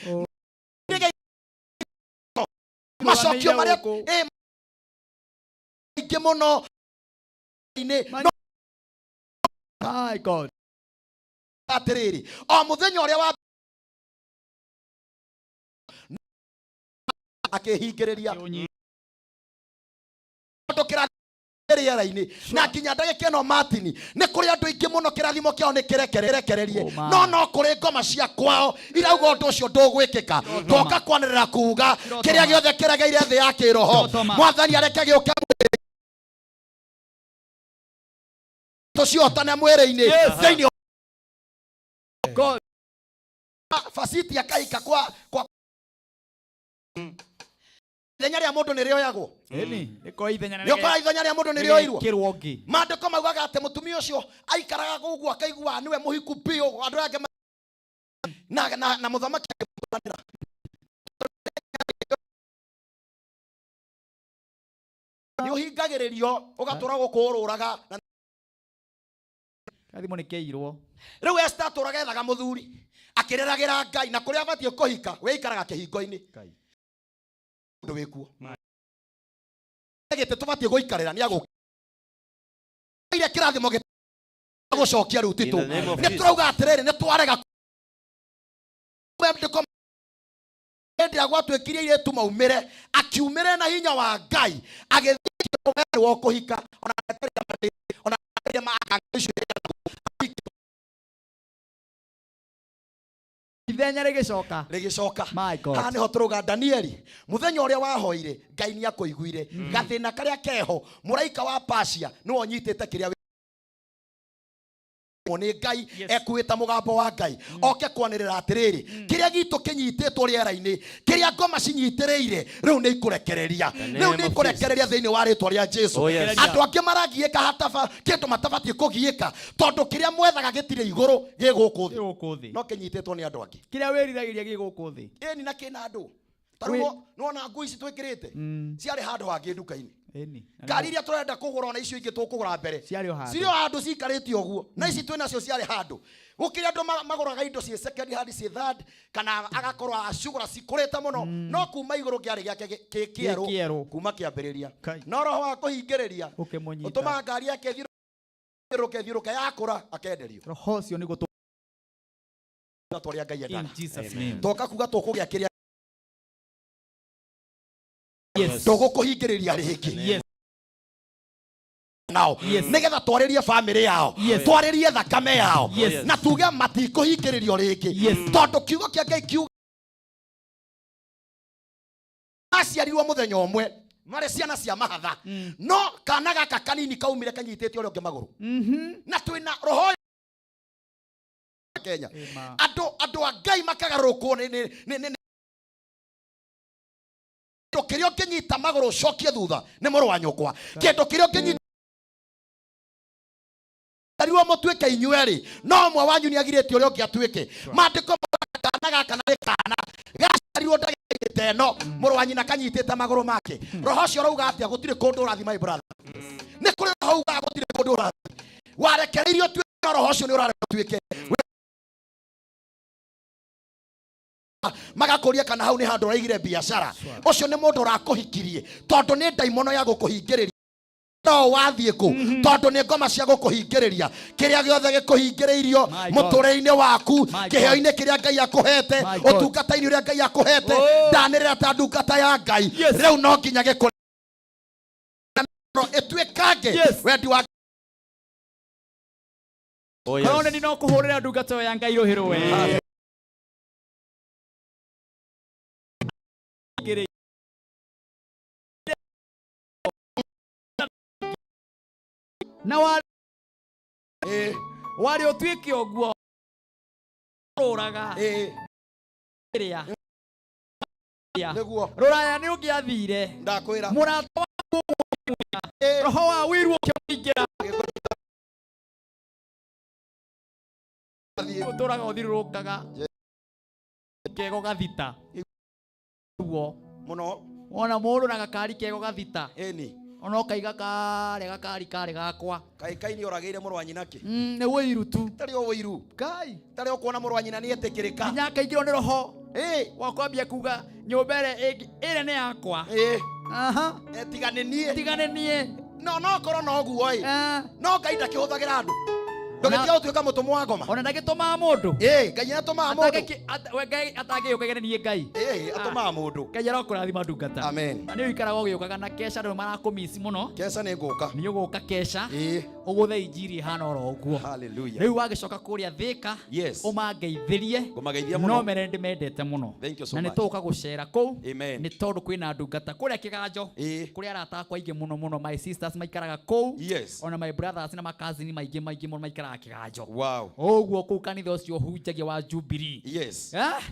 Speaker 3: macokio maria ingi muno ine
Speaker 1: my God
Speaker 3: atiriri o muthenya uria wa akihingiriria ndokira riera-ini na kinya ndagika ino Martin ni kuri andu ingi muno kirathimo kiao ni kirekererie no kuri ngoma cia kwao irauga undu ucio ndugwikika toka kwanirira kuuga kiria giothe kiregeire thi ya kiroho mwathani areke giuke tuciotane mwiri-ini thiini God fasiti akaika kwa ithenya ria mundu ni rioyagwo
Speaker 1: niko ithenya
Speaker 3: ria mundu ni rioirwo kirwongi maandiko maugaga ati mutumia ucio aikaraga gugu akaigua niwe muhiku pio andu ake na muthamaki akimutanira ni uhingagiririo ugatura gukururaga
Speaker 1: kathimo ni keirwo
Speaker 3: riu Esther aturaga ethaga muthuri akireragira Ngai na kuria abatie kuhika we ikaraga kihingo-ini ndu wikuo gite tubatie guikarira ni agu ile kirathimo gucokia riu titu ni turauga atiriri ni twarega ndira gwatwikirie ile tu maumire akiumire na hinya wa Ngai agithikio wewe wo kuhika ona makangisho
Speaker 1: ithenya rigicoka
Speaker 3: my God hani ho turuga Danieli muthenya uria wahoire Ngai ni akuiguire gathina karia keho muraika wa Persia no onyitete kiria ni Ngai ekuita mugambo wa Ngai oke kwanirira atiriri kiria gitu kinyititwo riera-ini kiria ngoma cinyitiriire riu ni ikurekereria thiini wa ritwa ria Jesu andu angi maragiika hatafa kindu matabatie kugiika tondu kiria mwethaga gitire iguru giguku thi no kinyititwo ni andu angi
Speaker 1: kiria wiriragiria giguku thi
Speaker 3: ni na kina andu taruo nona ngui ici twikirite ciari handu hangi nduka-ini ngari iria turenda kugura ona icio ingi tukugura mbere cirio handu cikarite uguo na ici twina cio ciari handu gukiri andu maguraga indo cie second hand cie third kana agakorwo acugura cikurite muno no kuma iguru kiari giake kieru kuma kiambiriria no roho wa kuhingiriria utuma ngari yake thiruke yakura akenderio
Speaker 1: roho cio ni gutu
Speaker 3: twaria Ngai endana
Speaker 1: in Jesus name
Speaker 3: toka kuga tukugia kiria
Speaker 1: yes
Speaker 3: tugukuhingiriria ringi nao nigetha twaririe family yao twaririe thakame yao na tuge matikuhingiririo ringi tondu kiugo kia Ngai kiuga maciarirwo muthenya umwe mare ciana cia mahatha no kana gaka kanini kaumire kanyitete uri ungi maguru na twina roho Kenya ando a Ngai makagarukwo ni kirio kinyita maguru cokie thutha ni muru wa nyukwa kindu kirio kinyita ariwa mutwike inyueri no mwe wanyu ni agirete uri ungi atwike mandiko kana gaka na kana gacarirwo ndagite no muru wa nyina kanyitite maguru make roho cio rauga atia gutire kundu urathi my brother ni kuri roho uga gutire kundu urathi warekereirio twike roho cio ni urare twike magakuria kana hau ni handu raigire biashara ucio ni mundu rakuhikirie tondu ni daimono ya gukuhingiriria no wathie ku tondu ni ngoma cia gukuhingiriria kiria giothe gikuhingireirio mutureini waku kiheo-ini kiria Ngai akuhete utungata-ini uria Ngai akuhete ndanirira ta ndungata ya Ngai riu no nginya gikore etwekange wendi wa
Speaker 1: Korone ni no kuhurira ndungata ya Ngai ruhirwe na wari otwike oguo roraga ria roraya ni ungiathire
Speaker 3: ndakwira
Speaker 1: murato roho wa wiru ukiingira utoraga uthirurukaga kego gathita uguo
Speaker 3: muno
Speaker 1: ona mundu na gakari kego gathita
Speaker 3: eni
Speaker 1: ono kaiga gakari kare gakwa
Speaker 3: kai ni orageire muru wa nyina ki
Speaker 1: ni wiru tu
Speaker 3: tari o wiru
Speaker 1: kai
Speaker 3: tari o kuona muru wa nyina ni etekirika
Speaker 1: nya kaigiro ni roho wakwambia kuga nyumbere ire ni yakwa aha tigane nie
Speaker 3: no koro no guo no Ngai ndakihuthagira andu ndogetia utwika mutumwa wa ngoma
Speaker 1: ona ndagituma mundu
Speaker 3: Ngai atuma mundu
Speaker 1: Ngai atangiyukageranie Ngai
Speaker 3: atuma mundu
Speaker 1: Ngai arokurathima ndungata
Speaker 3: amen
Speaker 1: na ni uikaraga ugiukaga na kesha ndo marakumisi muno
Speaker 3: kesha ni nguka
Speaker 1: ni uguka kesha uguthe injiri hana oro uguo
Speaker 3: hallelujah
Speaker 1: riu wagicoka kuria thika umangeithirie no mere ndimendete muno na ni tuka gucera ku ni tondu kwina ndungata kuria kiganjo kuria arata kwa ingi muno my sisters maikaraga ku ona my brothers na makazini maingi muno maikaraga kiganjo uguo ku kanitha ucio hunjagia wa Jubilee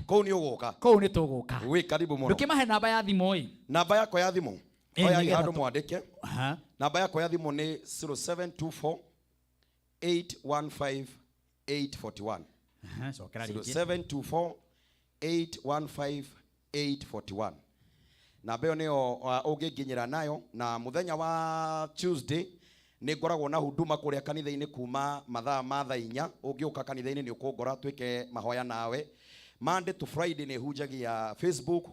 Speaker 3: ku ni uguka
Speaker 1: ku ni tuguka
Speaker 3: wi karibu muno
Speaker 1: dukimahe namba ya thimu
Speaker 3: namba yako ya thimu oya handu mwandike namba yako ya thimu ni 0724 815 841 0724 815 841 namba yo niyo unginginyira nayo na muthenya wa Tuesday ni ngoragwo na huduma kuria kanitha-ini kuma mathaa ma thaa 4 ungiuka kanitha-ini ni ukungora twike mahoya nawe Monday to Friday ni hunjagia Facebook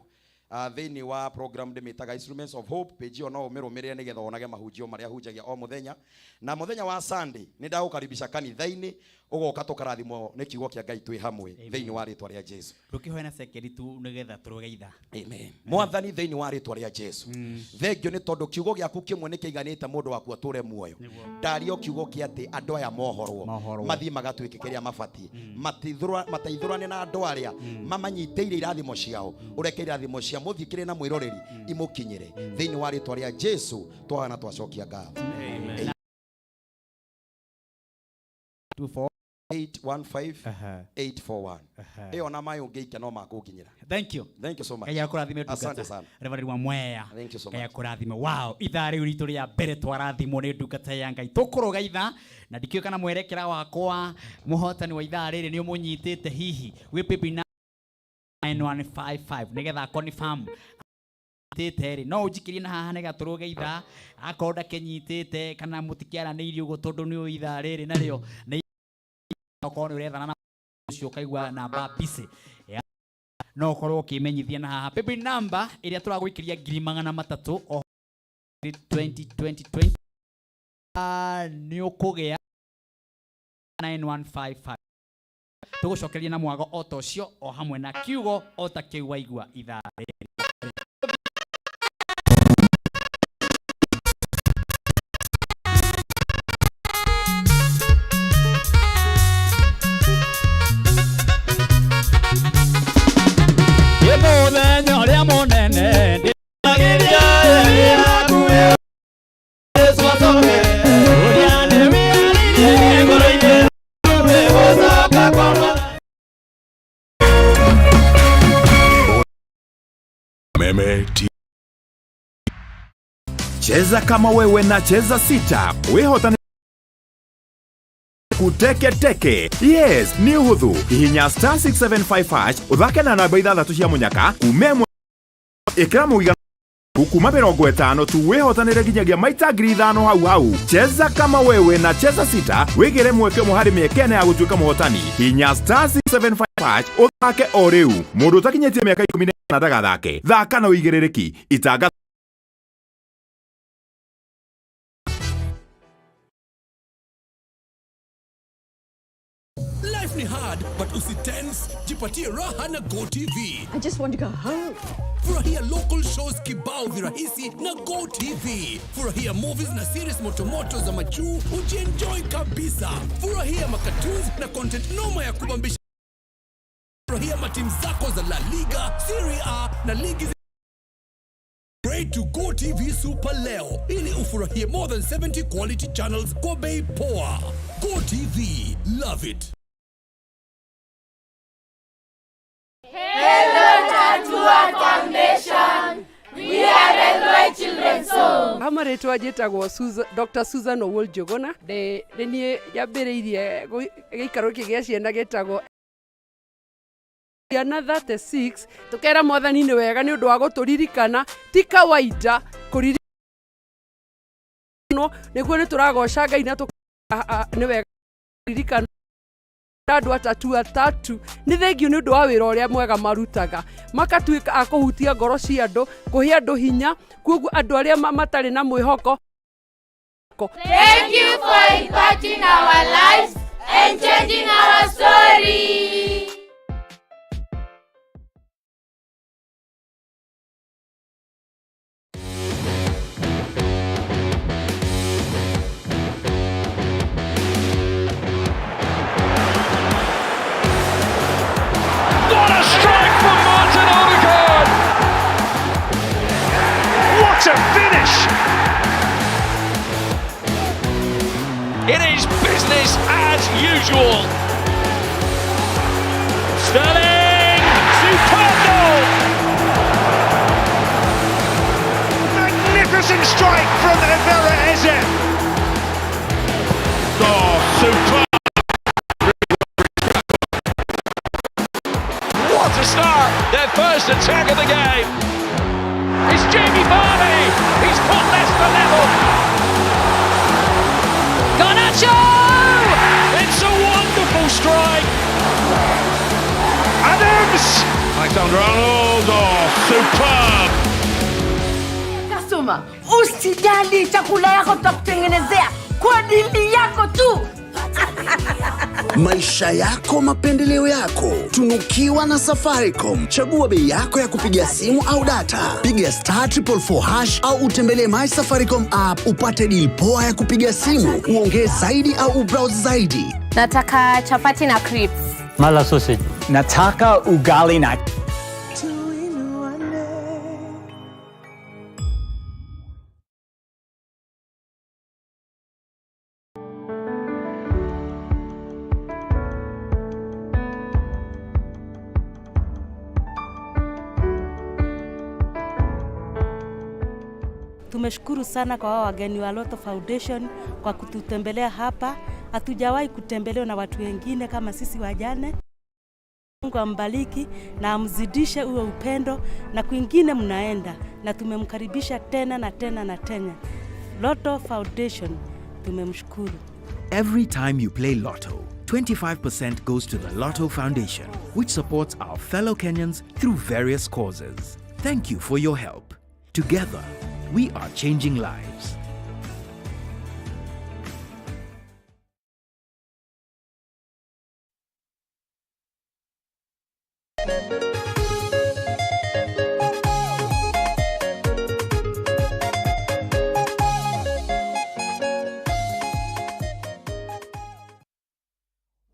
Speaker 3: thini wa program ndimitaga Instruments of Hope page yo no umirumirire nigetha onage mahunjio maria hunjagia o muthenya na muthenya wa Sunday ni ndagukaribisha kanitha-ini ugoka tukarathimo ni kiugo kia Ngai twi hamwe thini wa ritwa ria Jesu
Speaker 1: rukihoena sekeri tu nigetha turugeitha
Speaker 3: amen mwathani thini wa ritwa ria Jesu thengio ni tondu kiugo giaku kimwe ni kiiganite mundu waku ature muoyo ndario kiugo kia ati andu aya mohorwo mathii magatwike kiria mabati mataithurane na andu aria mamanyiteire irathimo ciao ureke irathimo cia muthikire na mwiroreri imukinyire thini wa ritwa ria Jesu twahana twacokia ngatho amen 815-841 Eyo na mayo ngeika no makukinyira.
Speaker 1: Thank you so much. Kaya kurathime ndungata Reverend wa Mwea. Kaya kurathime wow ithari uritu ria mbere twarathimo ni ndungata ya Ngai tukuruga itha na ndikio kana mwerekera wakwa muhotani wa ithari ri ni umunyitite hihi wi pipi 9155 nigetha confirm tete no ujikirie na haha nega turuge itha akonda kenyitite kana mutikiara ni irio gutondu ni itha riri nario okorwo urethana na ucio kaigwa namba bise no korwo kimenyithia na haha baby number iria turagwikiria 300 o 2020 ni ukugea 9155 tugucokeria na mwago o tocio o hamwe na kiugo o ta kiu waigua itha
Speaker 5: Kameme
Speaker 4: Cheza kama wewe na cheza sita. Wehotane kuteke teke. Yes, ni hudhu. Hihinya star 675 # uthake na namba 6 cia munyaka. Kumemwe ikramu iga Hukuma 50 tu wehotanire nginyagia maita 5,000 hau. Cheza kama wewe na cheza sita. Wigire mweke muhari miekene ya gutuika muhotani. Hinya star 675 # uthake o riu. Mundu utakinyetie miaka 10 na ndagathake. Thaka na uigirereki. Itanga
Speaker 6: Life ni hard, but usitense, jipatie raha na GoTV.
Speaker 7: I just want to go home.
Speaker 6: Furahia local shows kibao virahisi na GoTV. Furahia movies na series motomoto za majuu, ujienjoy kabisa. Furahia makatoons na content noma ya kubambisha. Furahia matimu zako za La Liga, Serie A na ligi Upgrade to GoTV Super leo ili ufurahie more than 70 quality channels kwa bei poa. GoTV, love it.
Speaker 8: Hello Tatua Foundation. We are Railway Children's Home.
Speaker 9: Amaretwa jetagwo Dr. Susan Owol Jogona. De nie yambiriirie gikaro kigia ciana getagwo Yana 36 tukera mwathani ni wega ni undu wa guturirikana ti kawaida kuririkana niguo ni turagoca Ngai na ni wega kuririkana andu atatu ni thengio ni undu wa wira uria mwega marutaga makatuika akuhutia ngoro cia andu kuhe andu hinya koguo andu aria matari na mwihoko.
Speaker 8: Thank you for impacting our lives and changing our story.
Speaker 10: What a finish! It is business as usual. Sterling! Superb goal! Magnificent strike from Evera Eze. Oh, superb! What a start! Their first attack of the game. It's Jamie Vardy. He's put Leicester level. Garnacho! It's a wonderful strike. Adams! Alexander-Arnold. Oh, superb.
Speaker 7: Customer, usijali chakula yako tutakutengenezea kwa ajili yako tu.
Speaker 11: Maisha yako, mapendeleo yako. Tunukiwa na Safaricom. Chagua bei yako ya kupiga simu au data. Piga *444# au utembelee My Safaricom app upate deal poa ya kupiga simu. Uongee zaidi au ubrowse zaidi.
Speaker 12: Nataka chapati na crips.
Speaker 13: Mala sausage. Nataka ugali na
Speaker 14: Tumeshukuru sana kwa wageni wa Lotto Foundation kwa kututembelea hapa. Hatujawahi kutembelewa na watu wengine kama sisi wajane. Mungu ambariki na amzidishe uwe upendo na kwingine mnaenda na tumemkaribisha tena na tena na tena. Lotto Foundation tumemshukuru.
Speaker 4: Every time you play Lotto, 25% goes to the Lotto Foundation, which supports our fellow Kenyans through various causes. Thank you for your help. Together, we are changing lives.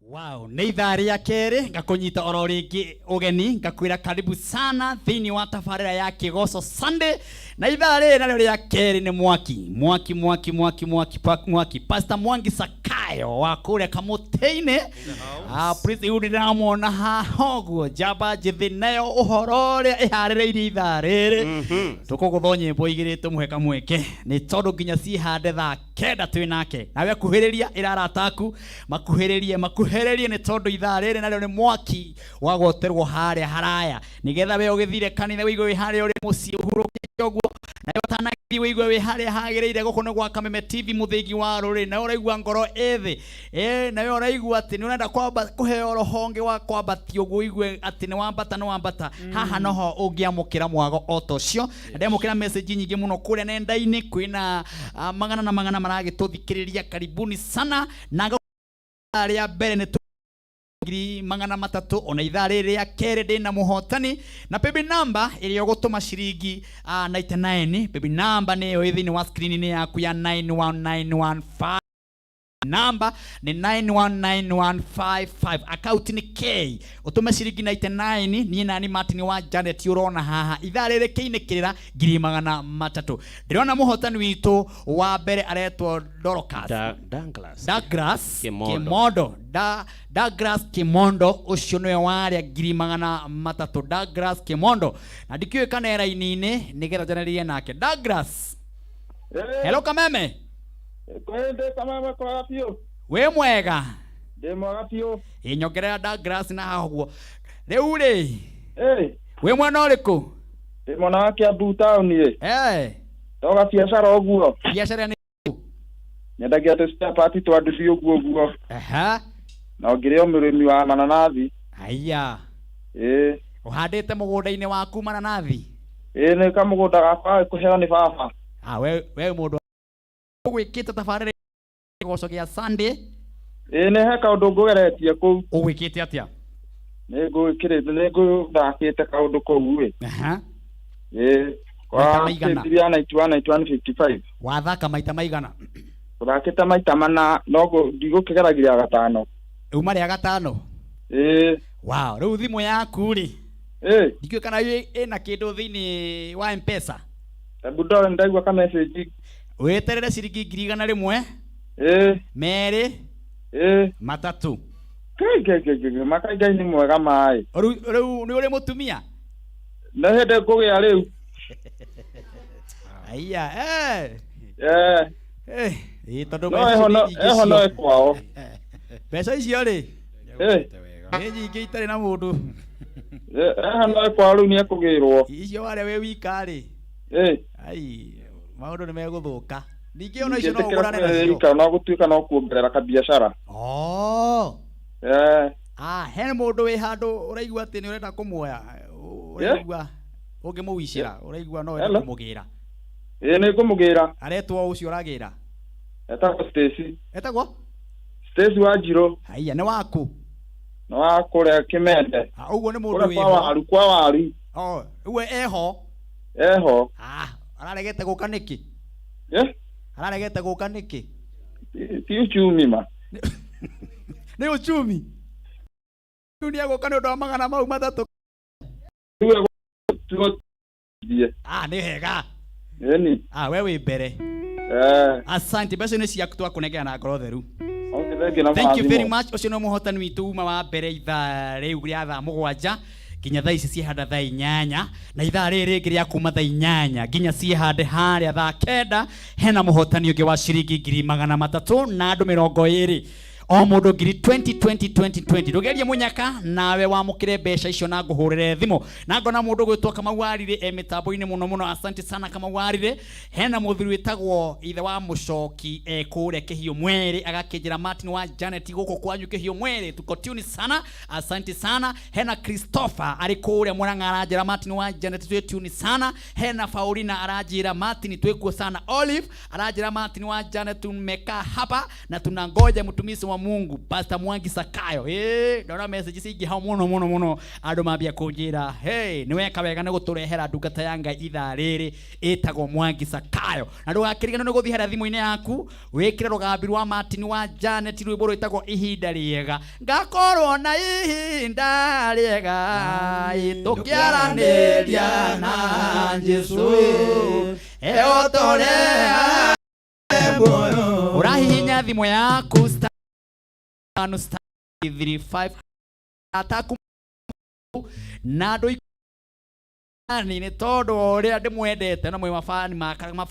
Speaker 1: Wow, nĩ ithaa rĩa kerĩ ngakũnyita oro rĩngĩ ũgeni ngakwĩra karibu sana thĩinĩ wa tabarĩra ya Kigoco Sunday Na idhare na leo ya keri ni mwaki Pastor Mwangi Sakayo wa kule Kamuteine. Please yuri ramona hahogo jaba jithinayo uhorore iharire itharire. Tukuguthonye boigirite muheka mweke ni tondu nginya si hande tha kenda twinake. Nawe kuhiriria irarataku makuhiririe ni tondu itharire na leo ni mwaki wagoterwo haria haraya. Nigetha we ugithire kanitha wigo wi haria uri muci uhurukite ogwo. Na yotana wigo wi haria hagireire gukono gwa Kameme TV muthigi wa ruri na uraigwa ngoro ethi na yo uraigwa ati ni urenda kwamba kuheo rohonge wa kwambatio ogwo igwe ati ni wambata haha noho ungiamukira mwago otocio ndemukira message nyingi muno kure nenda-ini kwina magana na magana maragituthikiriria karibuni sana na aria mbere ni magana matatu ona idhare ria kere na muhotani na baby number ili ogotoma shiringi 99 baby number ni yo ithini wa screen ni yaku ya 91915 number ni 919155 account ni K utuma shiringi 99 ni nani Martin wa Janet urona haha idhare ria kiinikirira ngiri magana matatu ndirona muhotani witu wa mbere aretwo Dorcas Douglas Kimondo ucio nwe waria ngiri magana matatu Douglas Kimondo na ndikiwe kanera inine nigetha janerie nake Douglas. Hello Kameme.
Speaker 5: Kwende Kameme kwa pio.
Speaker 1: We mwega.
Speaker 5: De mwega pio.
Speaker 1: Inyongerera Douglas na haguo. Riu ri. We mwana uriku?
Speaker 5: De mwana wake Abu Town ye. Toga biashara ogwo.
Speaker 1: Biashara ni
Speaker 5: nyendagia testa party twanduthi ogwo. Na ngireo murimi wa mananathi.
Speaker 1: Aya. Uhandite mugunda-ini waku mananathi?
Speaker 5: Ni kamugunda gakwa kuhera ni baba.
Speaker 1: We mundu gwikite tabarire gocokia Sunday.
Speaker 5: Ni heka undu ngugeretie ku.
Speaker 1: Ugwikite atia?
Speaker 5: Ni ngudakite kaundu kou we. Kwa kitiria 91
Speaker 1: wathaka maita maigana?
Speaker 5: Uthakite maita mana no ndigukigeragiria gatano.
Speaker 1: Uma ria gatano? Wow, riu thimu yaku ri? Ndikio kana ina kindu thini wa M-Pesa?
Speaker 5: Budo ndaigwa ka message.
Speaker 1: Weterere ciringi 100 meri matatu.
Speaker 5: Makaigai ni mwega mai.
Speaker 1: Riu ni uri mutumia?
Speaker 5: Na hende kugia riu.
Speaker 1: Aya tondu
Speaker 5: no kwao.
Speaker 1: Pesa icio ri ni nyingi itari na mundu.
Speaker 5: No kwao riu ni ekugirwo.
Speaker 1: Icio waria we wika ri. Ai maundu ni meguthuka. Ningi ona icio no ugurane nacio.
Speaker 5: No gutuika no kuongerera ka biashara.
Speaker 1: He mundu wi handu uraigua ati ni urenda kumuoya uraigua ungimuwicira uraigua no wenda kumugira?
Speaker 5: Ni kumugira.
Speaker 1: Aretwo ucio uragira?
Speaker 5: Etagwo Stacy.
Speaker 1: Etagwo
Speaker 5: Stacy wa Njiro.
Speaker 1: Haya ni waku?
Speaker 5: No wakure Kimende.
Speaker 1: Uguo ni mundu wi
Speaker 5: kwa waru.
Speaker 1: Uwe eho araregete guka niki? Araregete guka niki?
Speaker 5: Ti uchumi ma.
Speaker 1: Ni uchumi? Dunia guka ni ndo magana mau matatu. Ni hega. Wewe mbere. Asante basi ni ciaku twakunegera na ngoro theru. Thank you very much. Ucio no muhotani witu uma wa mbere itha riu ria thaa 7 nginya thaa ici ciehanda thaa 8 na ithaa riri ngi ria kuma thaa 8 nginya ciehande haria thaa 9 hena muhotani ungi wa ciringi 300 na andu 20 o mundu 2020 rugerie munyaka nawe wamukire mbeca icio na nguhurire thimu na ngona mundu gwitwa kama warire mitambo-ini muno asante sana kama warire hena muthuri witagwo ithe wa mucoki kure kihio mwere agakinjira Martin wa Janet guko kwanyu kihio mwere tuko tune sana asante sana hena Christopher ari kure Murang'a aranjira Martin wa Janet tuwe tune sana hena Faulina aranjira Martin twekuo sana Olive aranjira Martin wa Janet tumeka hapa na tunangoja mtumishi wa Mungu Pastor Mwangi Sakayo ndona message cingi ha muno andu mambia kunjira niwe kawega ne guturehera ndungata ya Ngai ithaa riri itagwo Mwangi Sakayo na ndugakirigana ne guthihera thimu-ini yaku wikire rugambi rwa Martin wa Janet rwimbo rwitagwo ihinda riega ngakorwo na ihinda riega tukiaraniria na Jesu eotorea urahihinya thimu yaku star 35 ataku na ndo ni todo ria ndimwendete na mwe mafani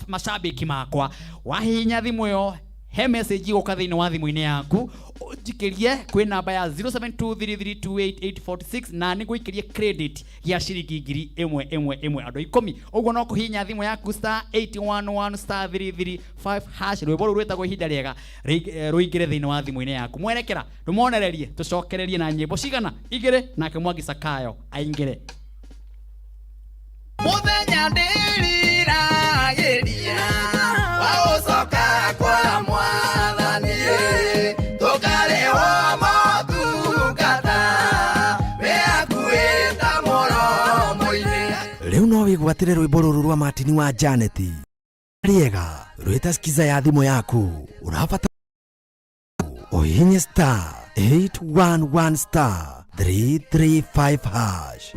Speaker 1: mashabiki makwa wahihinya thimu yo he message iguka thiini wa thimu-ini yaku ujikirie kwi namba ya 0723328846 na niguikirie credit ya ciringi 1,000 andu 10 uguo no kuhinya thimu yaku star 811 star 335 hash rwimbo rwetagwo ihinda riega ruingire thiini wa thimu-ini yaku mwerekera ndumonererie tucokererie na nyimbo cigana igire nake Mwangi Sakayo aingire muthenya ndirira giria wa ucoka kwa Mwathani tukarehwo motungata wiakuita muromo-ini
Speaker 15: riu no wigwatire rwimbo ruru rwa Martin wa Janet riega rwita skiza ya thimu yaku urabata ohinye star 811 star 335 hash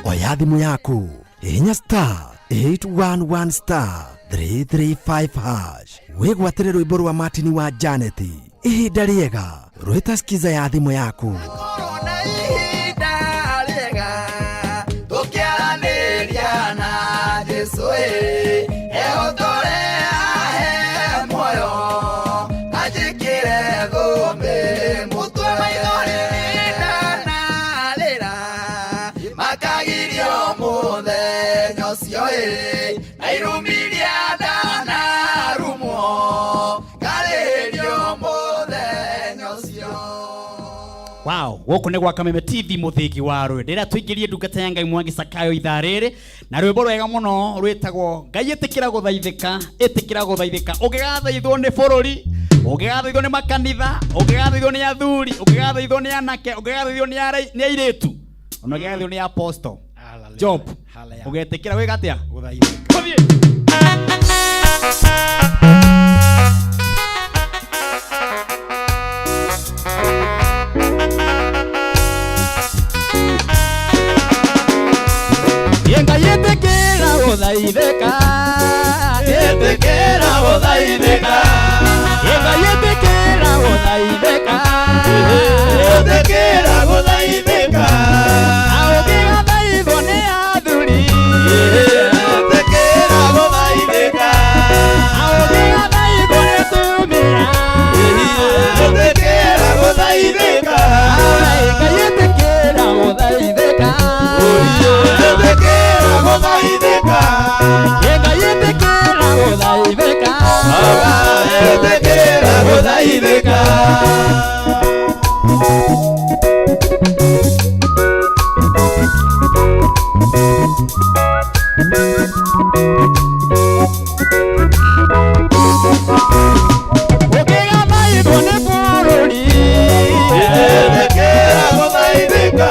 Speaker 15: oya thimu yaku hinya star 811 star 335 hash wigwatire rwimbo rwa Martin wa Janet ihinda riega rwita skiza ya thimu yaku
Speaker 1: tukiaraniria na Jesu eotorea he moyo ajikire thumbi mutwe maithori ndanarira makagirio muthenya ucio na irumiria ndanarumwo ngaririo muthenya ucio. Wow, woku ni gwa Kameme TV muthigi wa rwe ndira tuingirie ndungata ya Ngai Mwangi Sakayo ithaa riri na rwimbo rwega muno rwitagwo Ngai itikira guthaithika ugigathaithwo ni bururi ugigathaithwo ni makanitha ugigathaithwo ni athuri ugigathaithwo ni anake ugigathaithwo ni airitu ona ugigathaithwo ni apostle job ugetikira wigatia guthaithika yenga yetekera guthaithika yetekera guthaithika yenga yetekera guthaithika yetekera guthaithika augigathaithwo ni athuri yetekera guthaithika augigathaithwo ni atumia yetekera guthaithika yenga yetekera guthaithika yetekera guthaithika yenga yetekera guthaithika yetekera guthaithika ukigathaithwo ni bururi yetekera guthaithika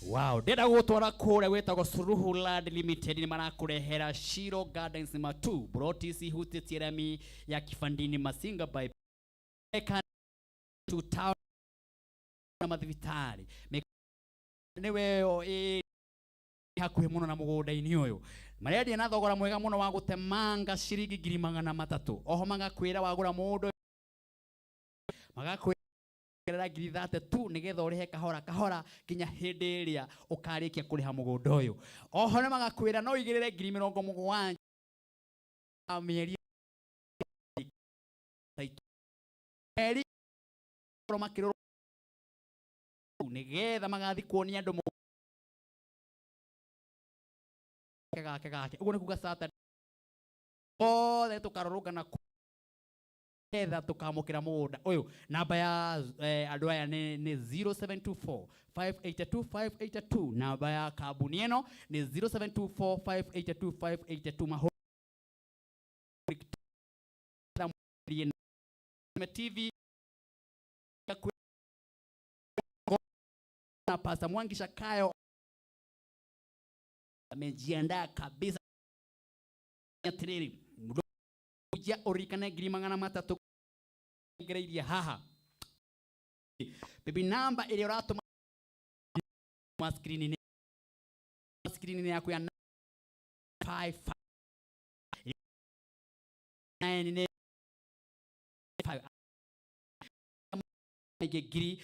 Speaker 1: Wow, ndenda gutwara kuria wetagwo Suruhu Land Limited ni marakurehera Shiro Gardens Matu brotisi hutitie rami ya kifandini Masinga by to town na mathibitari niwe hakuhe muno na mugunda-ini uyu marendia na thogora mwega muno wa gutemanga ciringi 300,000 oho magakwira wagura mundu magakwira gerera ngiri 32 nigetha urihe kahora kahora kinya hindi iria ukarikia kuriha mugunda uyu oho ne magakwira no igirire ngiri 70 mieri eri makiro nigetha magathi kuonia andu gake uguo ni kuga Saturday othe tukaroruka na etha tukamukira mugunda uyu namba ya andu aya ni 0724 582 582 namba ya kambuni eno ni 0724 582 582 maho TV na Pastor Mwangi Shakayo amejiandaa kabisa atiriri kuja orikana 300,000 ngereiria haha bibi namba ile ratuma screen ni yako ya 55 9 giri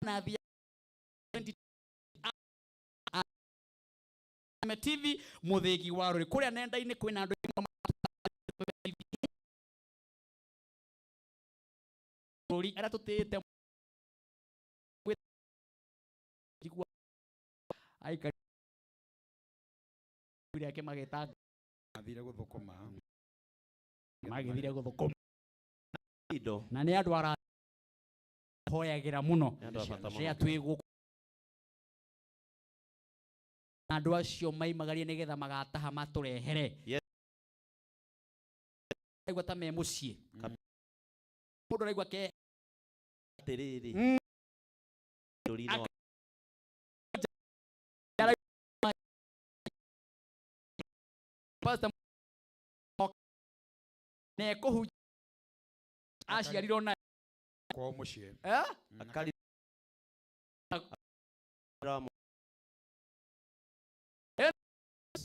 Speaker 1: na via TV muthegi waro kuria nenda-ini kwina andu ara tutite aika kuria ke mageta
Speaker 3: athire guthukuma
Speaker 1: magithire guthukuma indo na ni andu ara hoyagira muno cia twigu andu acio maimagarie nigetha magataha maturehere aigua ta me mucie mundu aigua ke
Speaker 2: atiriri ndurino Pastor ne kuhu aciarirwo na
Speaker 3: kwa mucie
Speaker 2: akari ramo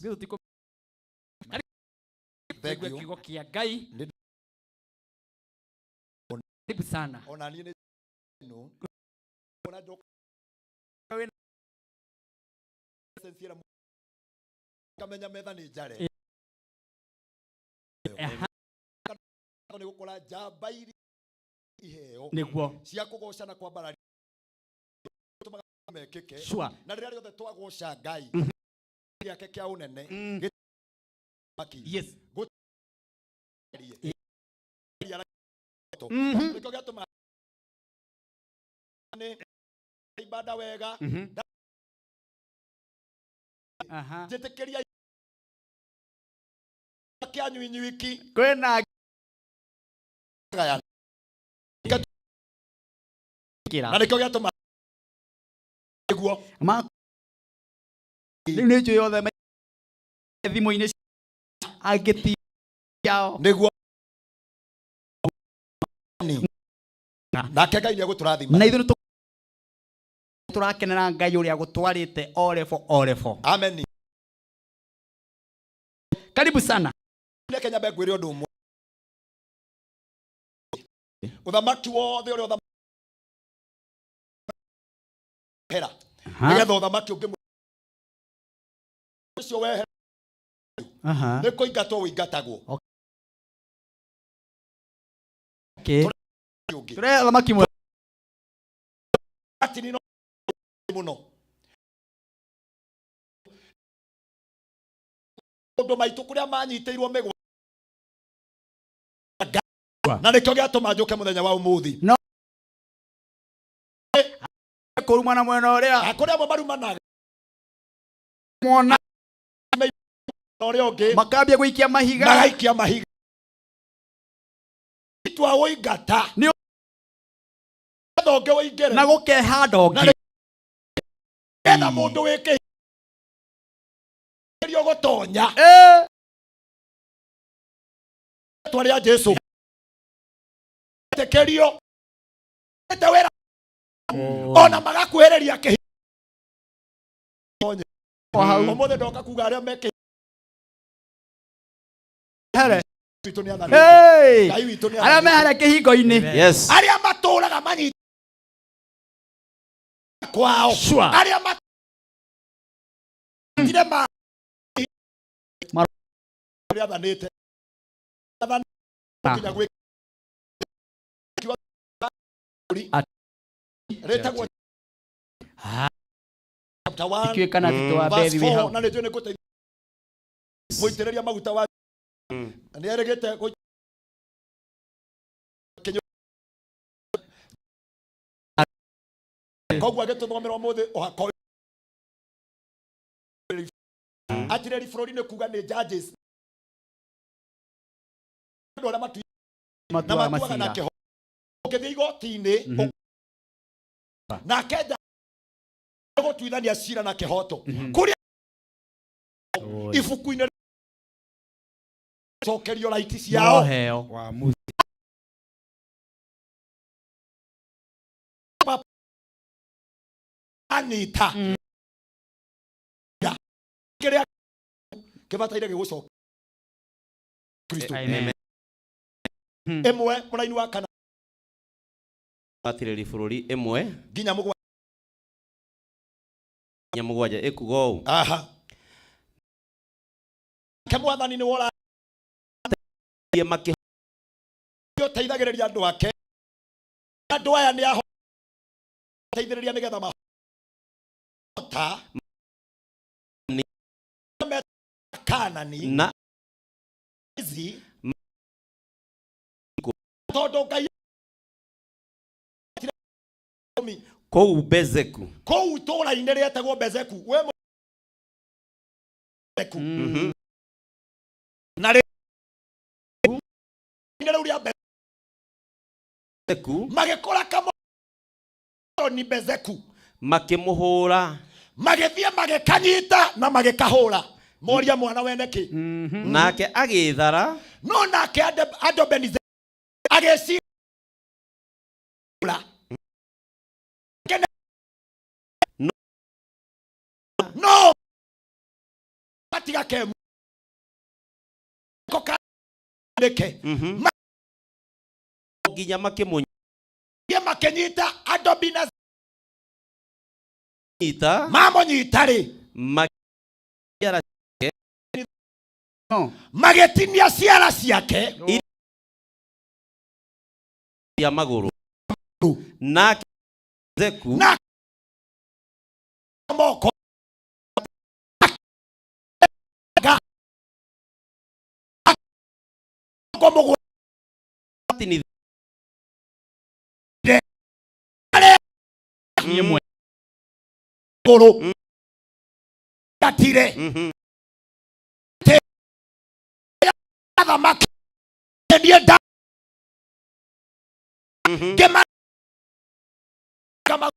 Speaker 1: gutiko kigo kia Ngai ndibu sana
Speaker 16: ona ni no ona dok sensiera kamenya metha ni njare ni gukora jamba iri iheo
Speaker 1: niguo
Speaker 16: cia kugocana kwa barari mekeke na riria riothe twagoca Ngai yake kia unene
Speaker 1: Yes.
Speaker 16: Niko gatuma ibada wega. Jetekeria kyanyu inyuiki.
Speaker 1: Kwena
Speaker 16: gaya. Na niko gatuma guo.
Speaker 1: Ma Nĩnjũĩ othe thimũ-inĩ angĩti yao
Speaker 16: nĩguo nake Ngai nĩegũtũrathima
Speaker 1: na ithuĩ tũrakenera Ngai ũrĩa gũtwarĩte orefo.
Speaker 16: Amen.
Speaker 1: Karibu sana.
Speaker 16: Kenya begwire ũndũ ũmwe. Ũthamaki wothe ũrĩa ũthamaki hera. Nĩgetha ũthamaki ũngĩ ũcio wehe. Nĩ kũingatwo ũingatagwo.
Speaker 1: Okay. Tũrĩa ũthamaki mwe.
Speaker 16: Atini no muno. Ũndũ maitũ kũrĩa manyitĩirwo mĩgwa. Na nĩkĩo gĩatũma njũke mũthenya wa ũmũthĩ.
Speaker 1: No. Kũruma na mwena ũrĩa.
Speaker 16: Kũrĩa mo marumanaga.
Speaker 1: Mwana.
Speaker 16: Ũrĩa ũngĩ.
Speaker 1: Makambia gũikia mahiga.
Speaker 16: Magaikia mahiga. Twa ũingata.
Speaker 1: Nĩ
Speaker 16: ndonge ũingĩre.
Speaker 1: Na gũkeha ndonge.
Speaker 16: Etha mũndũ wĩke. Kĩrio gũtonya. Twarĩa Jesu. Tekerio. Etewera. Ona magakuhereria kĩ. Ũmũthĩ ndoka kuga arĩa meke.
Speaker 1: Here. Hey! Arĩa meharĩa kĩhingo-inĩ.
Speaker 2: Yes.
Speaker 16: Arĩa matũraga manyita kwao. Arĩa matire ma arĩa thanĩte. Kinya gwĩ retagwo chapter 1
Speaker 1: ikiweka na tito wa bethi we hau.
Speaker 16: Na nĩjue nĩ gũteithia mũitĩrĩria maguta wa nĩ erĩgĩte koguo agĩtũthomera ũmũthĩ ũhako atireri bũrũri-inĩ kuga nĩ judges andũ arĩa matuaga na kĩho ũgĩthiĩ igoti-inĩ na kenda gũtuithania cira na kĩhoto kũrĩa ibuku-inĩ cokerio raiti ciao
Speaker 1: wa
Speaker 16: anita kĩrĩa kĩbataire gĩgũcoka Kristo.
Speaker 2: Amen.
Speaker 16: Ĩmwe mũraini wa kana
Speaker 2: atireri bũrũri ĩmwe
Speaker 16: nginya
Speaker 2: mũgwanja ĩkuga ũũ.
Speaker 16: Aha. Kemwathani nĩ wora teithagĩrĩria andũ ake. Andũ aya nĩ aho teithĩrĩria nĩgetha mahota Kanani
Speaker 2: na
Speaker 16: izi tondũ Ngai
Speaker 2: kũu Bezeku.
Speaker 16: Kũu itũũra-inĩ rĩetagwo Bezeku. We Bezeku. Na rĩu rĩa Bezeku magĩkora kamoni Bezeku
Speaker 2: makĩmũhũra
Speaker 16: magĩthiĩ magĩkanyita na magĩkahũra. Moria mwana wene kĩ.
Speaker 2: Nake agĩthara.
Speaker 16: No nake andũ Benize agĩcira no atiga kemu koka ndeke
Speaker 2: nginya makĩmunya
Speaker 16: makenyita andũ Benize
Speaker 2: nyita
Speaker 16: mamo nyitari
Speaker 2: magĩara
Speaker 16: magetinia ciara ciake
Speaker 2: ya magũrũ nake Bezeku
Speaker 16: na moko Ngomo
Speaker 2: ni
Speaker 16: Nyemwe Goro Atire Thamaki ndiye da Gema kama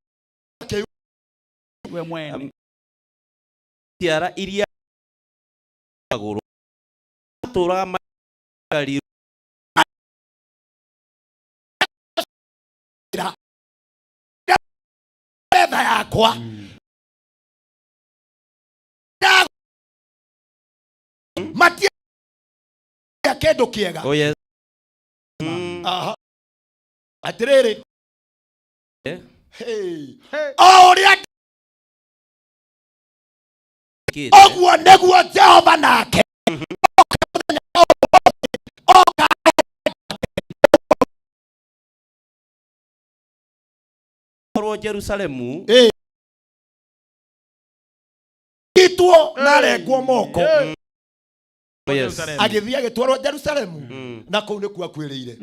Speaker 16: we mwene
Speaker 2: tiara iria maguru tura magari
Speaker 16: Eda yakwa Matia ya kendo kiega.
Speaker 2: Oh yes.
Speaker 16: Aha. Atirere. Hey. Oh, ria. Ogwo neguo Jehova nake.
Speaker 2: Oro Jerusalemu.
Speaker 16: Itwo naregwo moko.
Speaker 2: Yes.
Speaker 16: Agithia gitwarwo Jerusalemu na kuu ni kuo akwiriire.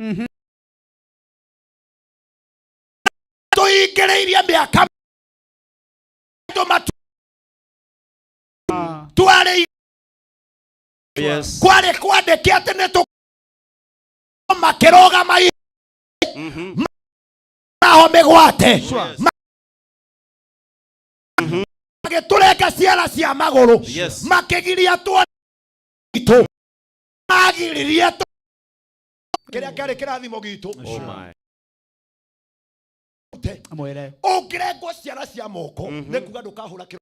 Speaker 16: Tuingereirie miaka matu twari kwari kwandike ati ni tu makiroga mai naho migwate magitureka ciara cia maguru makigiria tu itu magiririe tu kiria kari kirathimo gitu. Oh my amwere ungirengwo ciara cia moko ni kuga ndukahura kiro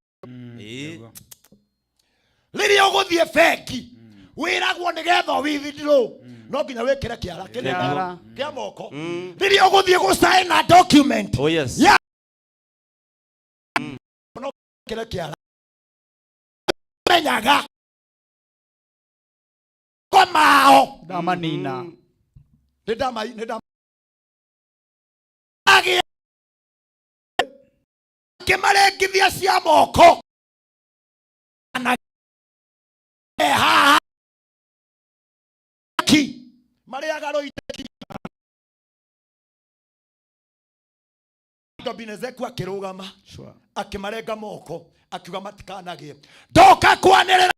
Speaker 16: riria uguthie bengi wiragwo nigetha withdraw no nginya wikire kiara kia moko riria uguthie gusign document.
Speaker 2: Oh yes
Speaker 16: no kire kiara menyaga komao
Speaker 1: damanina
Speaker 16: nida agi kimarengithia cia moko na ha ki mariaga roiteki Dobinezeku akirugama akimarenga moko akiuga matikanagie ndoka kwanirira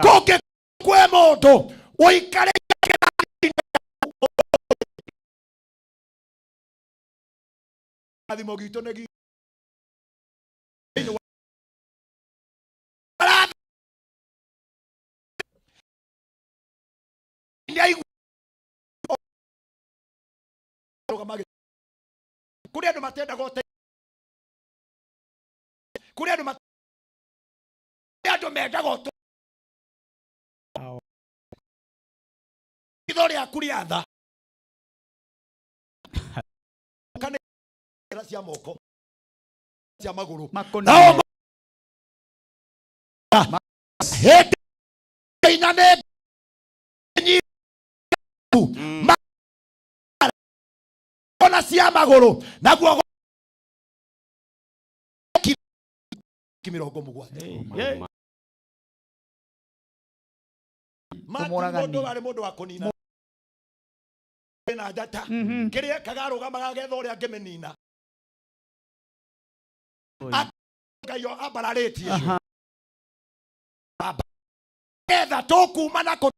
Speaker 16: koke kwe mundu uikare athimo gitu negi kuria andu matenda gote kuria andu menda gote idori akuria tha kana cia moko cia maguru nao hete inane ona cia maguru naguo kimirongo mugwate mundu wari mundu wa kunina na data kiria kagaruga magagetha uria ngimenina akayo abarareti etha tukuma na ku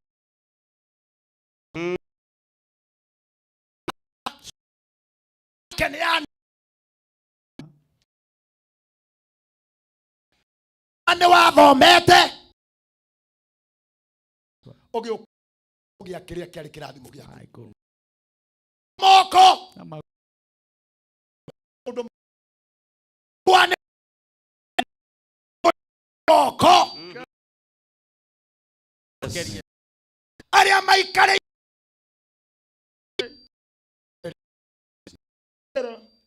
Speaker 16: kenya ane wathomete ogia kiria kiari kirathimo giaku moko wane moko aria maikare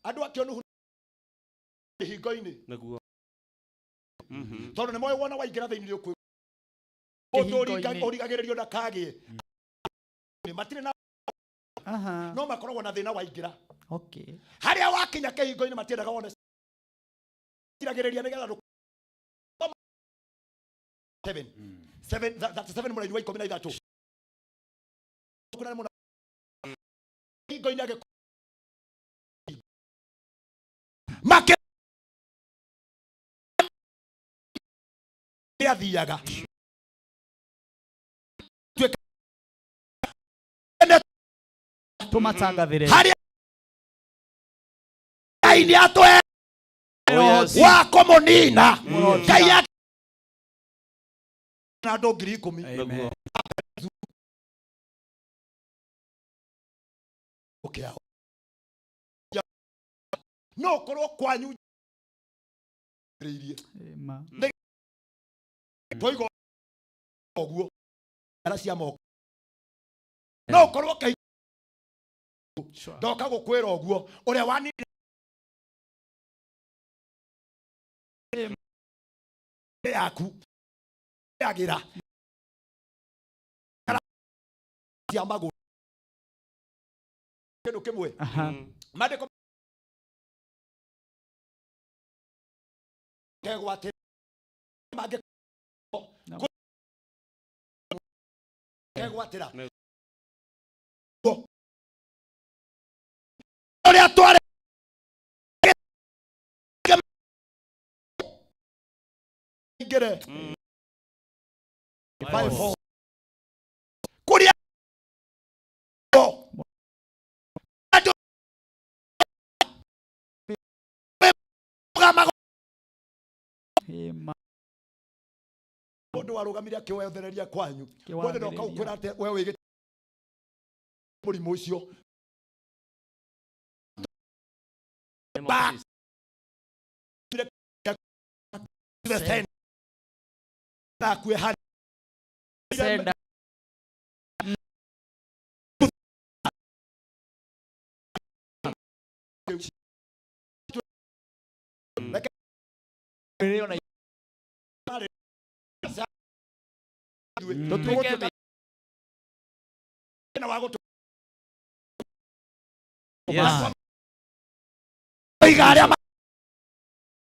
Speaker 16: andu akionu hingo-ini naguo tondu nimoe wona waingira thiini ukwi urigagiririo na kagie matire na no makoragwo na thina waingira haria wakinya kihingo-ini matiendaga wone iragiriria nigetha 7 mũraini wa 13 kuna mwana kigonya ge make ya thiaga
Speaker 1: tumatangathire
Speaker 16: hari aini atwe wako munina kaya na ndogiri 10 okay no korwo kwanyu ma toigo oguo ara cia moko no korwo kai ndoka gukwira oguo uria wani yaku yagira cia maguru kindu kimwe mandiko kegwate mage kegwatira oria tware ngere kuria mundu warugamire akiwethereria kwanyu wothe ndoka ukwira ate wewe wigi murimu ucio na kwe hari senda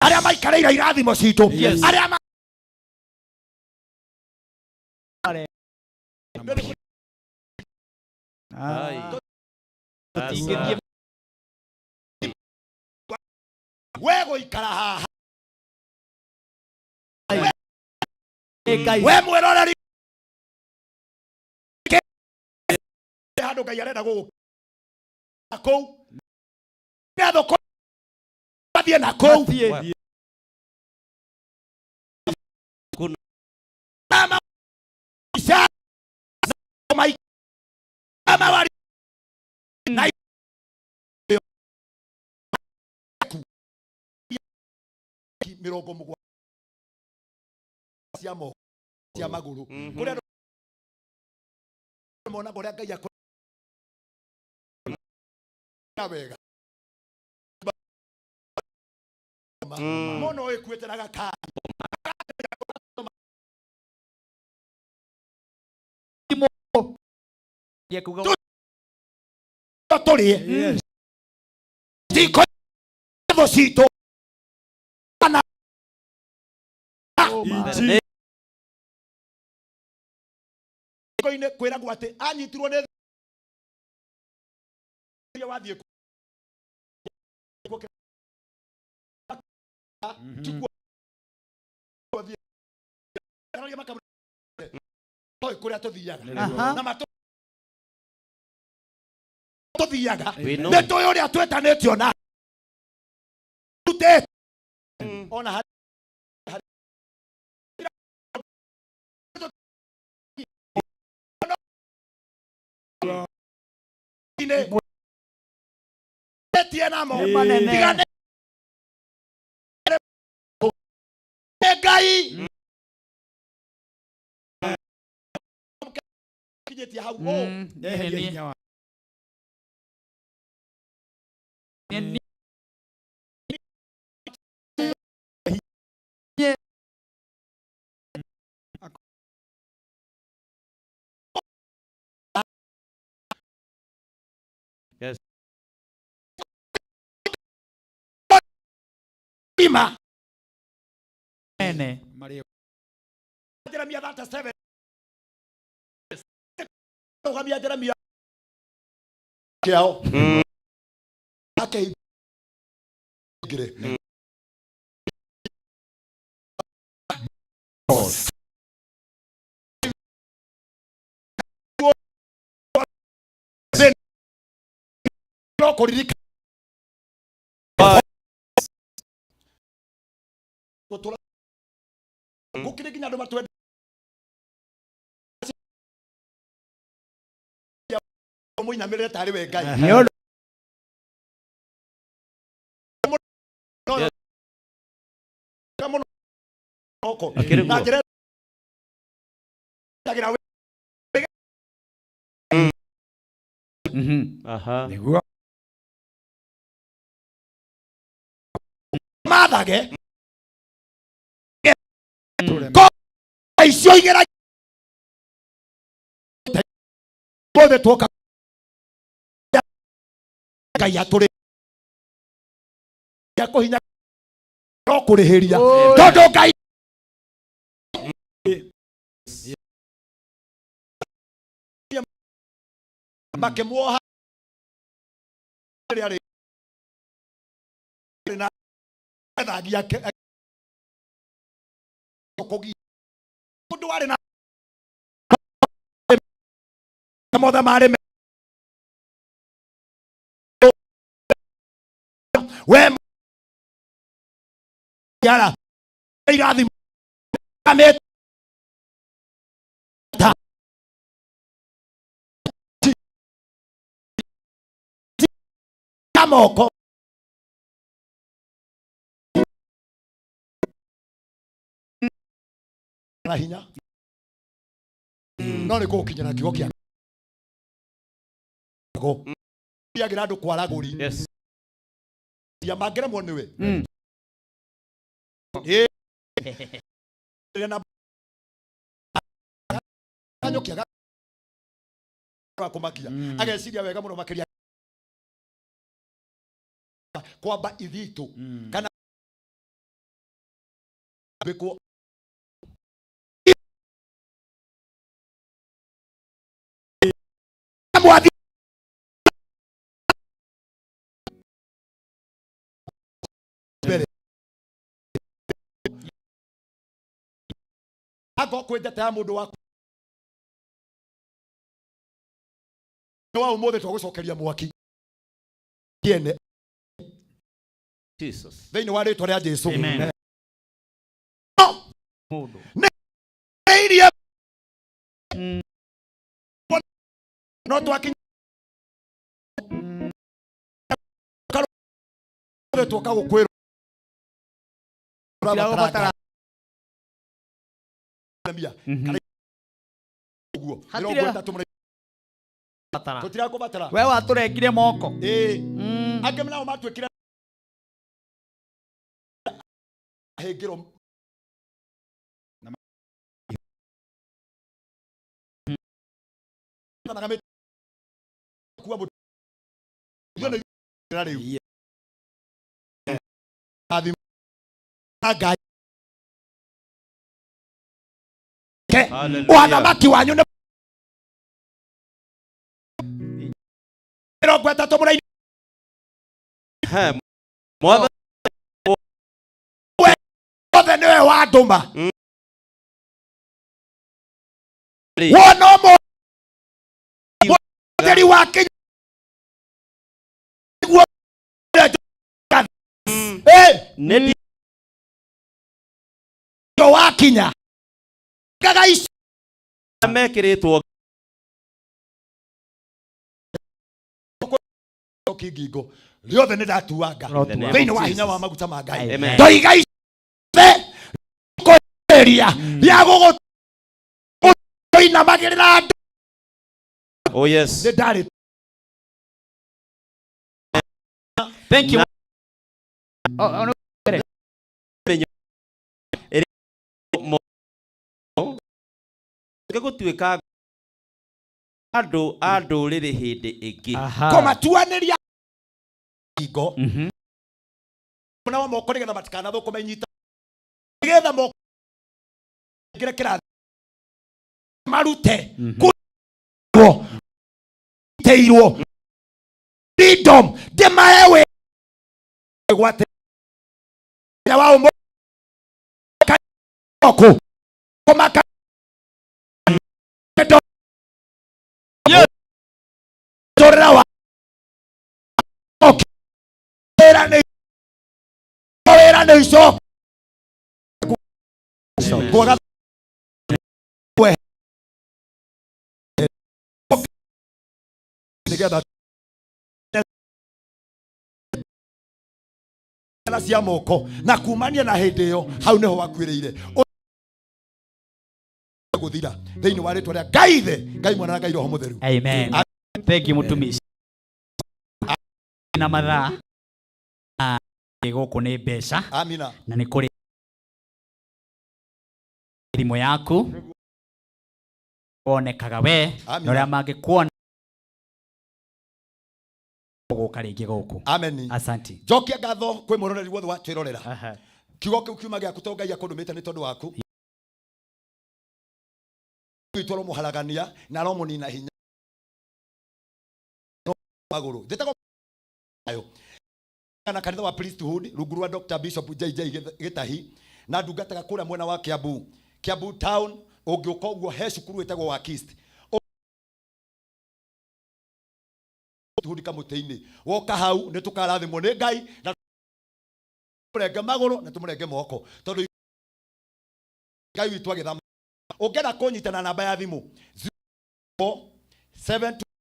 Speaker 16: aria maikareira irathimo citu aria wego ikara haha we mweroreri handu Ngai arenda gugu kou netho ko bathie na kou kuna mama isa mai mama wari na mirongo mugwa siamo cia maguru kuria mona kuria Ngai akora na wega mono ekuete na gaka
Speaker 1: ye kuga
Speaker 16: totorie tiko vosito ana koine kwira gwate anyitirwo ne ya wathie chukua wathie ya makaburi toy kuria tuthiaga na mato tuthiaga neto yori atwetanetio na tute ona ine etiena mo digane Ngai kijeti hau
Speaker 2: yes
Speaker 16: ima
Speaker 1: ene
Speaker 16: Mario Jeremia 37 ugamia Jeremia kiao ake gire no kuririka totola gukire kinya ndo matwe muina mere tari we ngai no kamo noko ngire ndagira we
Speaker 2: aha
Speaker 16: niguo madage ko icio igera bode toka ngai aturi ya kuhinya no kurihiria tondu ngai makemwoha ari na thagia kogi mundu ari na mothe mari we yara irathi amet moko na hinya no ni gukinyana kigo kia go ya grado kwaraguri
Speaker 2: yes
Speaker 16: ya magere moniwe na anyokia kumakia ageciria wega muno makiria kwamba ithitu kana beko mwathi bere ago kwendete mundu waku wa umothe twagucokeria mwaki kiene
Speaker 2: Jesus
Speaker 16: thĩinĩ wa rĩtwa rĩa Jesũ
Speaker 1: amen
Speaker 16: iria no twakinya tuoka gukwĩrwo
Speaker 1: we waturengire moko
Speaker 16: angĩ nao matuĩkire hengero kuwa wanamaki wanyu gweta tomura wothe niwe wanduma wonomo theri wake
Speaker 2: nedi
Speaker 16: wakinya gaga ici
Speaker 2: mekiritwo
Speaker 16: kingingo riothe ni ndatuanga thĩinĩ wa hinya wa maguta ma Ngai
Speaker 2: ndoiga
Speaker 16: ice koeria ya guguinamagĩrĩra andũ
Speaker 2: oh yes
Speaker 16: nĩ ndarĩ
Speaker 1: thank you
Speaker 2: gũtuĩka andũ a ndũrĩrĩ hĩndĩ ĩngĩ
Speaker 16: kũmatuanĩria ingo mwana wa moko nĩgetha matikanathũkũme nyita nĩgetha moko ngire kĩrathi marute teirwo freedom demaewe gwate na wao moko komaka Torrawa era ne so kwa we together na cia moko na kumania na hindi yo hau neho wakwirire guthira thiini wa ritwa ria Ngai Ngai mwana na Ngai roho mutheru.
Speaker 1: Amen. Thank you mutumishi na mathaa KIGOOCO ni mbeca.
Speaker 16: Amina.
Speaker 1: Na ni kuri thimo yaku onekaga we na uria mangikuona guka ringi guku.
Speaker 16: Amen.
Speaker 1: Asante.
Speaker 16: Jokia ngatho kwi muroreri wothe wa twirorera. Kiugo kiu kiuma giaku to Ngai akundumite ni tondu waku. Itwaro muharagania na romo ni na hinya. Maguru. Ndetako ayo. Kana kanitha wa priesthood rungu rwa Dr. Bishop JJ Gitahi na ndungataga kuria mwena wa Kiambu town ungiuka uguo he cukuru etagwo wa Kist tuhudika muteini woka hau ne tukarathimwo ni Ngai na tumurenge maguru na tumurenge moko tondu Ngai witu agithama ungera kunyitana namba ya thimu 0721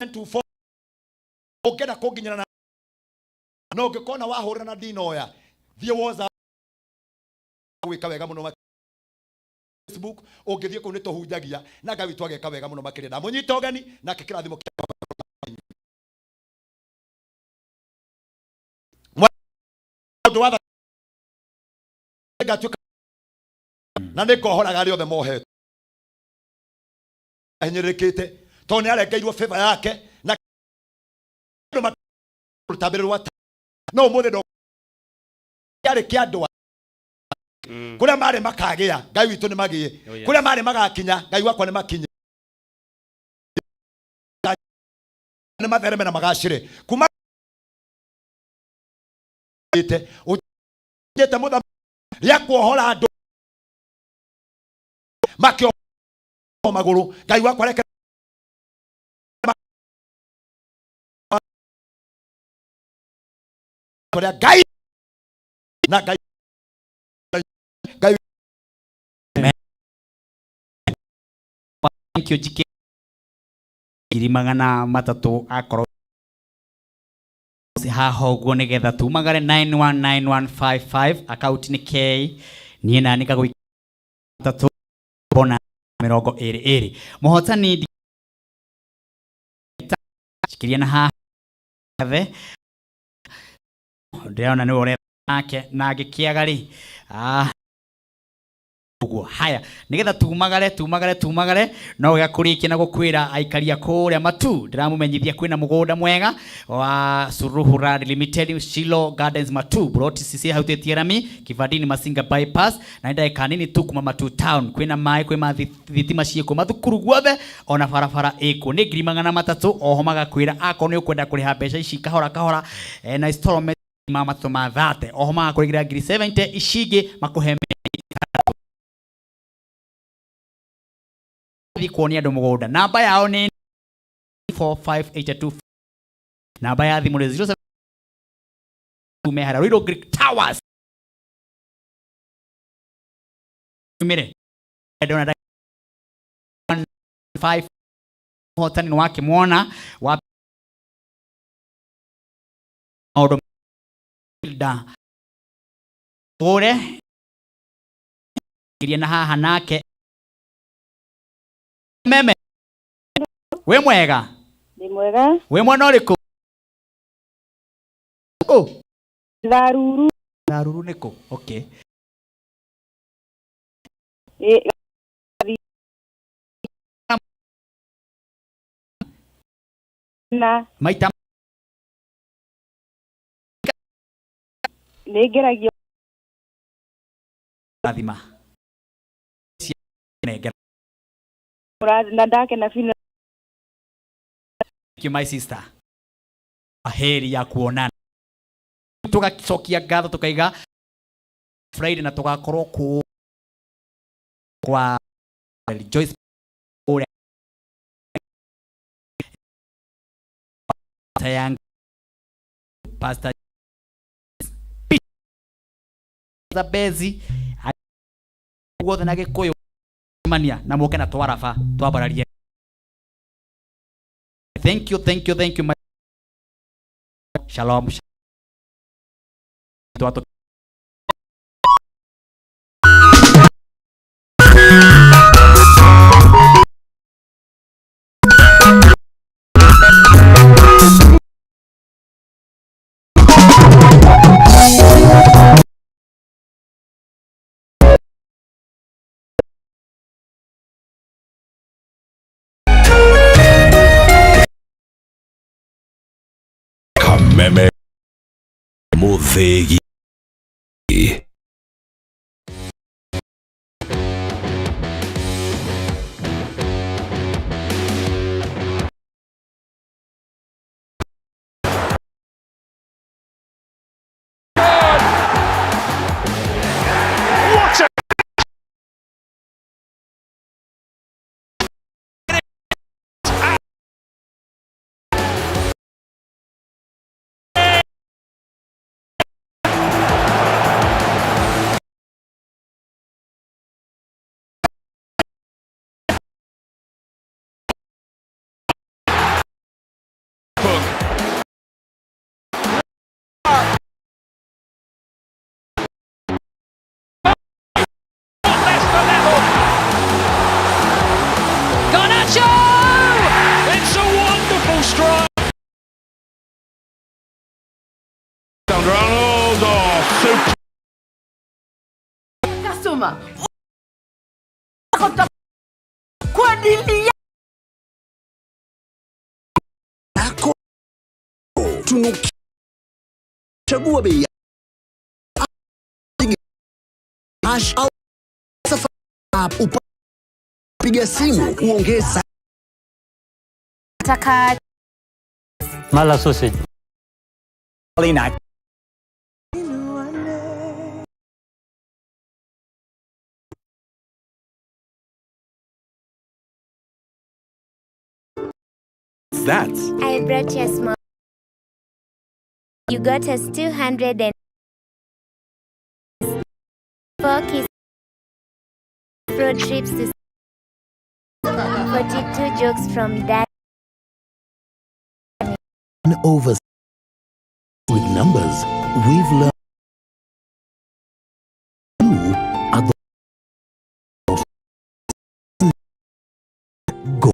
Speaker 16: 0724 ungera kunginyana no ngikona wahurana na dinoya thie woza gwika wega muno Facebook ungithie ku nito hunjagia na Ngai witu ageka wega muno makiri na munyita ogani na kirathimo na nikohoraga ari othe mohetwo ahinyirikite to ni arengeirwo favor yake na rutabirwa no muthe ndo yari kiandwa kuria mari makagia Ngai witu ni magie kuria mari magakinya Ngai wakwa ni makinye ni mathereme na magacire kuma ite ujete mutha ya kuohora andu makio maguru Ngai wakwa reke korea Ngai na Ngai thank you jike
Speaker 1: magana matatu akoro haho guo nigetha tumagare 919155 account ni K ni na nika gwi tatu bona 20 muhotani shikiria na ha the ndeona ni ore nake na agikiagari uguo haya nigetha tumagare no gakurikia na gukwira aikaria kuria matu ndiramumenyithia kwina mugunda mwega wa Suruhu Rad Limited Shilo Gardens Matu broti sisi hautetie rami Kivadini Masinga bypass na ndai kanini tu kuma Matu town kwina mai kwima thitima cieko mathukuru guothe ona farafara eko ni girimangana matatu oho magakwira ako ni ukwenda kuriha mbeca ici kahora na installment mama toma thate oho magakugira ngiri 70 icigi makuhe kuonia andu mugunda namba yao ni 4582 namba ya thimu ni 07 Mehara Ruido Greek Towers mire ndona 5 hotani ni wake muona wa odo da ore kiria na haha nake Kameme. We mwega?
Speaker 17: Ni mwega.
Speaker 1: We mwana uriku?
Speaker 17: Daruru.
Speaker 1: Daruru niko. Okay.
Speaker 17: Na.
Speaker 1: Maita.
Speaker 17: Negeragio.
Speaker 1: Lazima.
Speaker 17: Na ndake na fina
Speaker 1: my sister. Aheri ya kuonana. Tugacokia ngatho tukaiga Friday na tugakorwo kwa Joyce Tayang Pastor Zabezi guothe na Gikuyu mania na muke na twarafa twabararie. Thank you my shalom.
Speaker 6: Kameme Muthegi.
Speaker 10: It's a wonderful strike. Ronaldo, super.
Speaker 7: Customer. Kwa dili
Speaker 11: yako tunuki. Chagua bei hash au safari piga simu uongeza
Speaker 12: Taka
Speaker 13: Mala sausage. Lina.
Speaker 4: That's
Speaker 18: I brought you a small. You got us 200 and 4 kids. Road trips to 42 jokes from that.
Speaker 11: over with numbers we've learned you are the go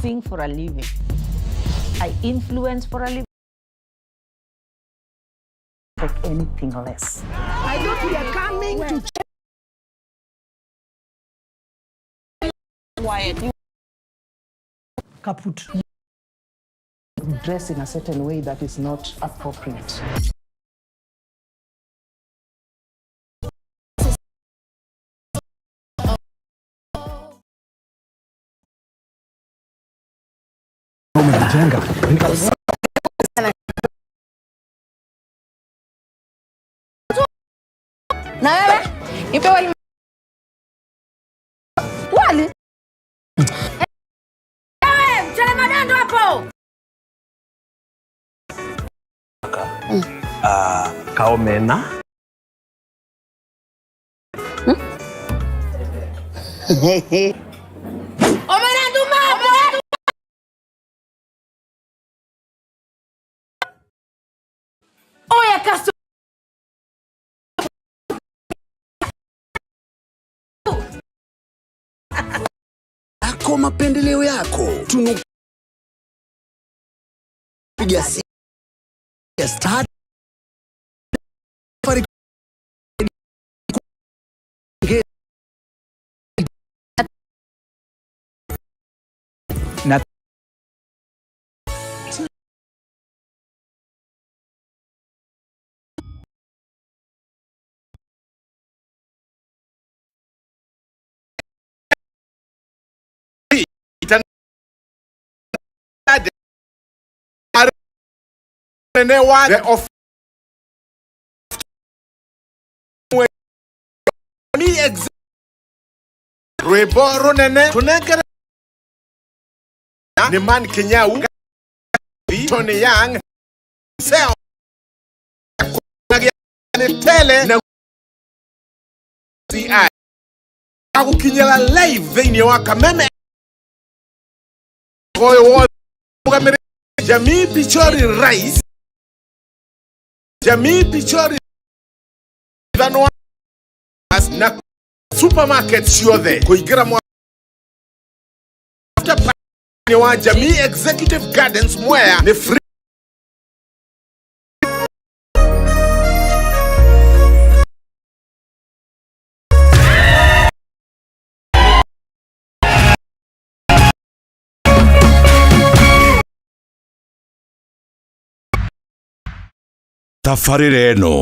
Speaker 19: sing for a living. I influence for a living. Take anything less.
Speaker 7: I thought we are coming to
Speaker 19: Quiet. Kaput. Dress in a certain way that is not appropriate.
Speaker 7: na wewe ipewa wali wewe mchele madando hapo
Speaker 15: Kaomena.
Speaker 7: omena nduma oya kaso
Speaker 11: Ako mapendeleo yako piga simu ya start
Speaker 13: Na
Speaker 20: newa the of ni ex Reboro nene tunengere ni man Kenyau Tony Young sell ni tele na CI akukinyela live veni wa Kameme koyo wa Jamii Pichori rice Jamii Pichori vanwa na supermarket sio there kuigira mwa after ni wa Jamii Executive Gardens mwea ni free
Speaker 21: tafarĩra ĩno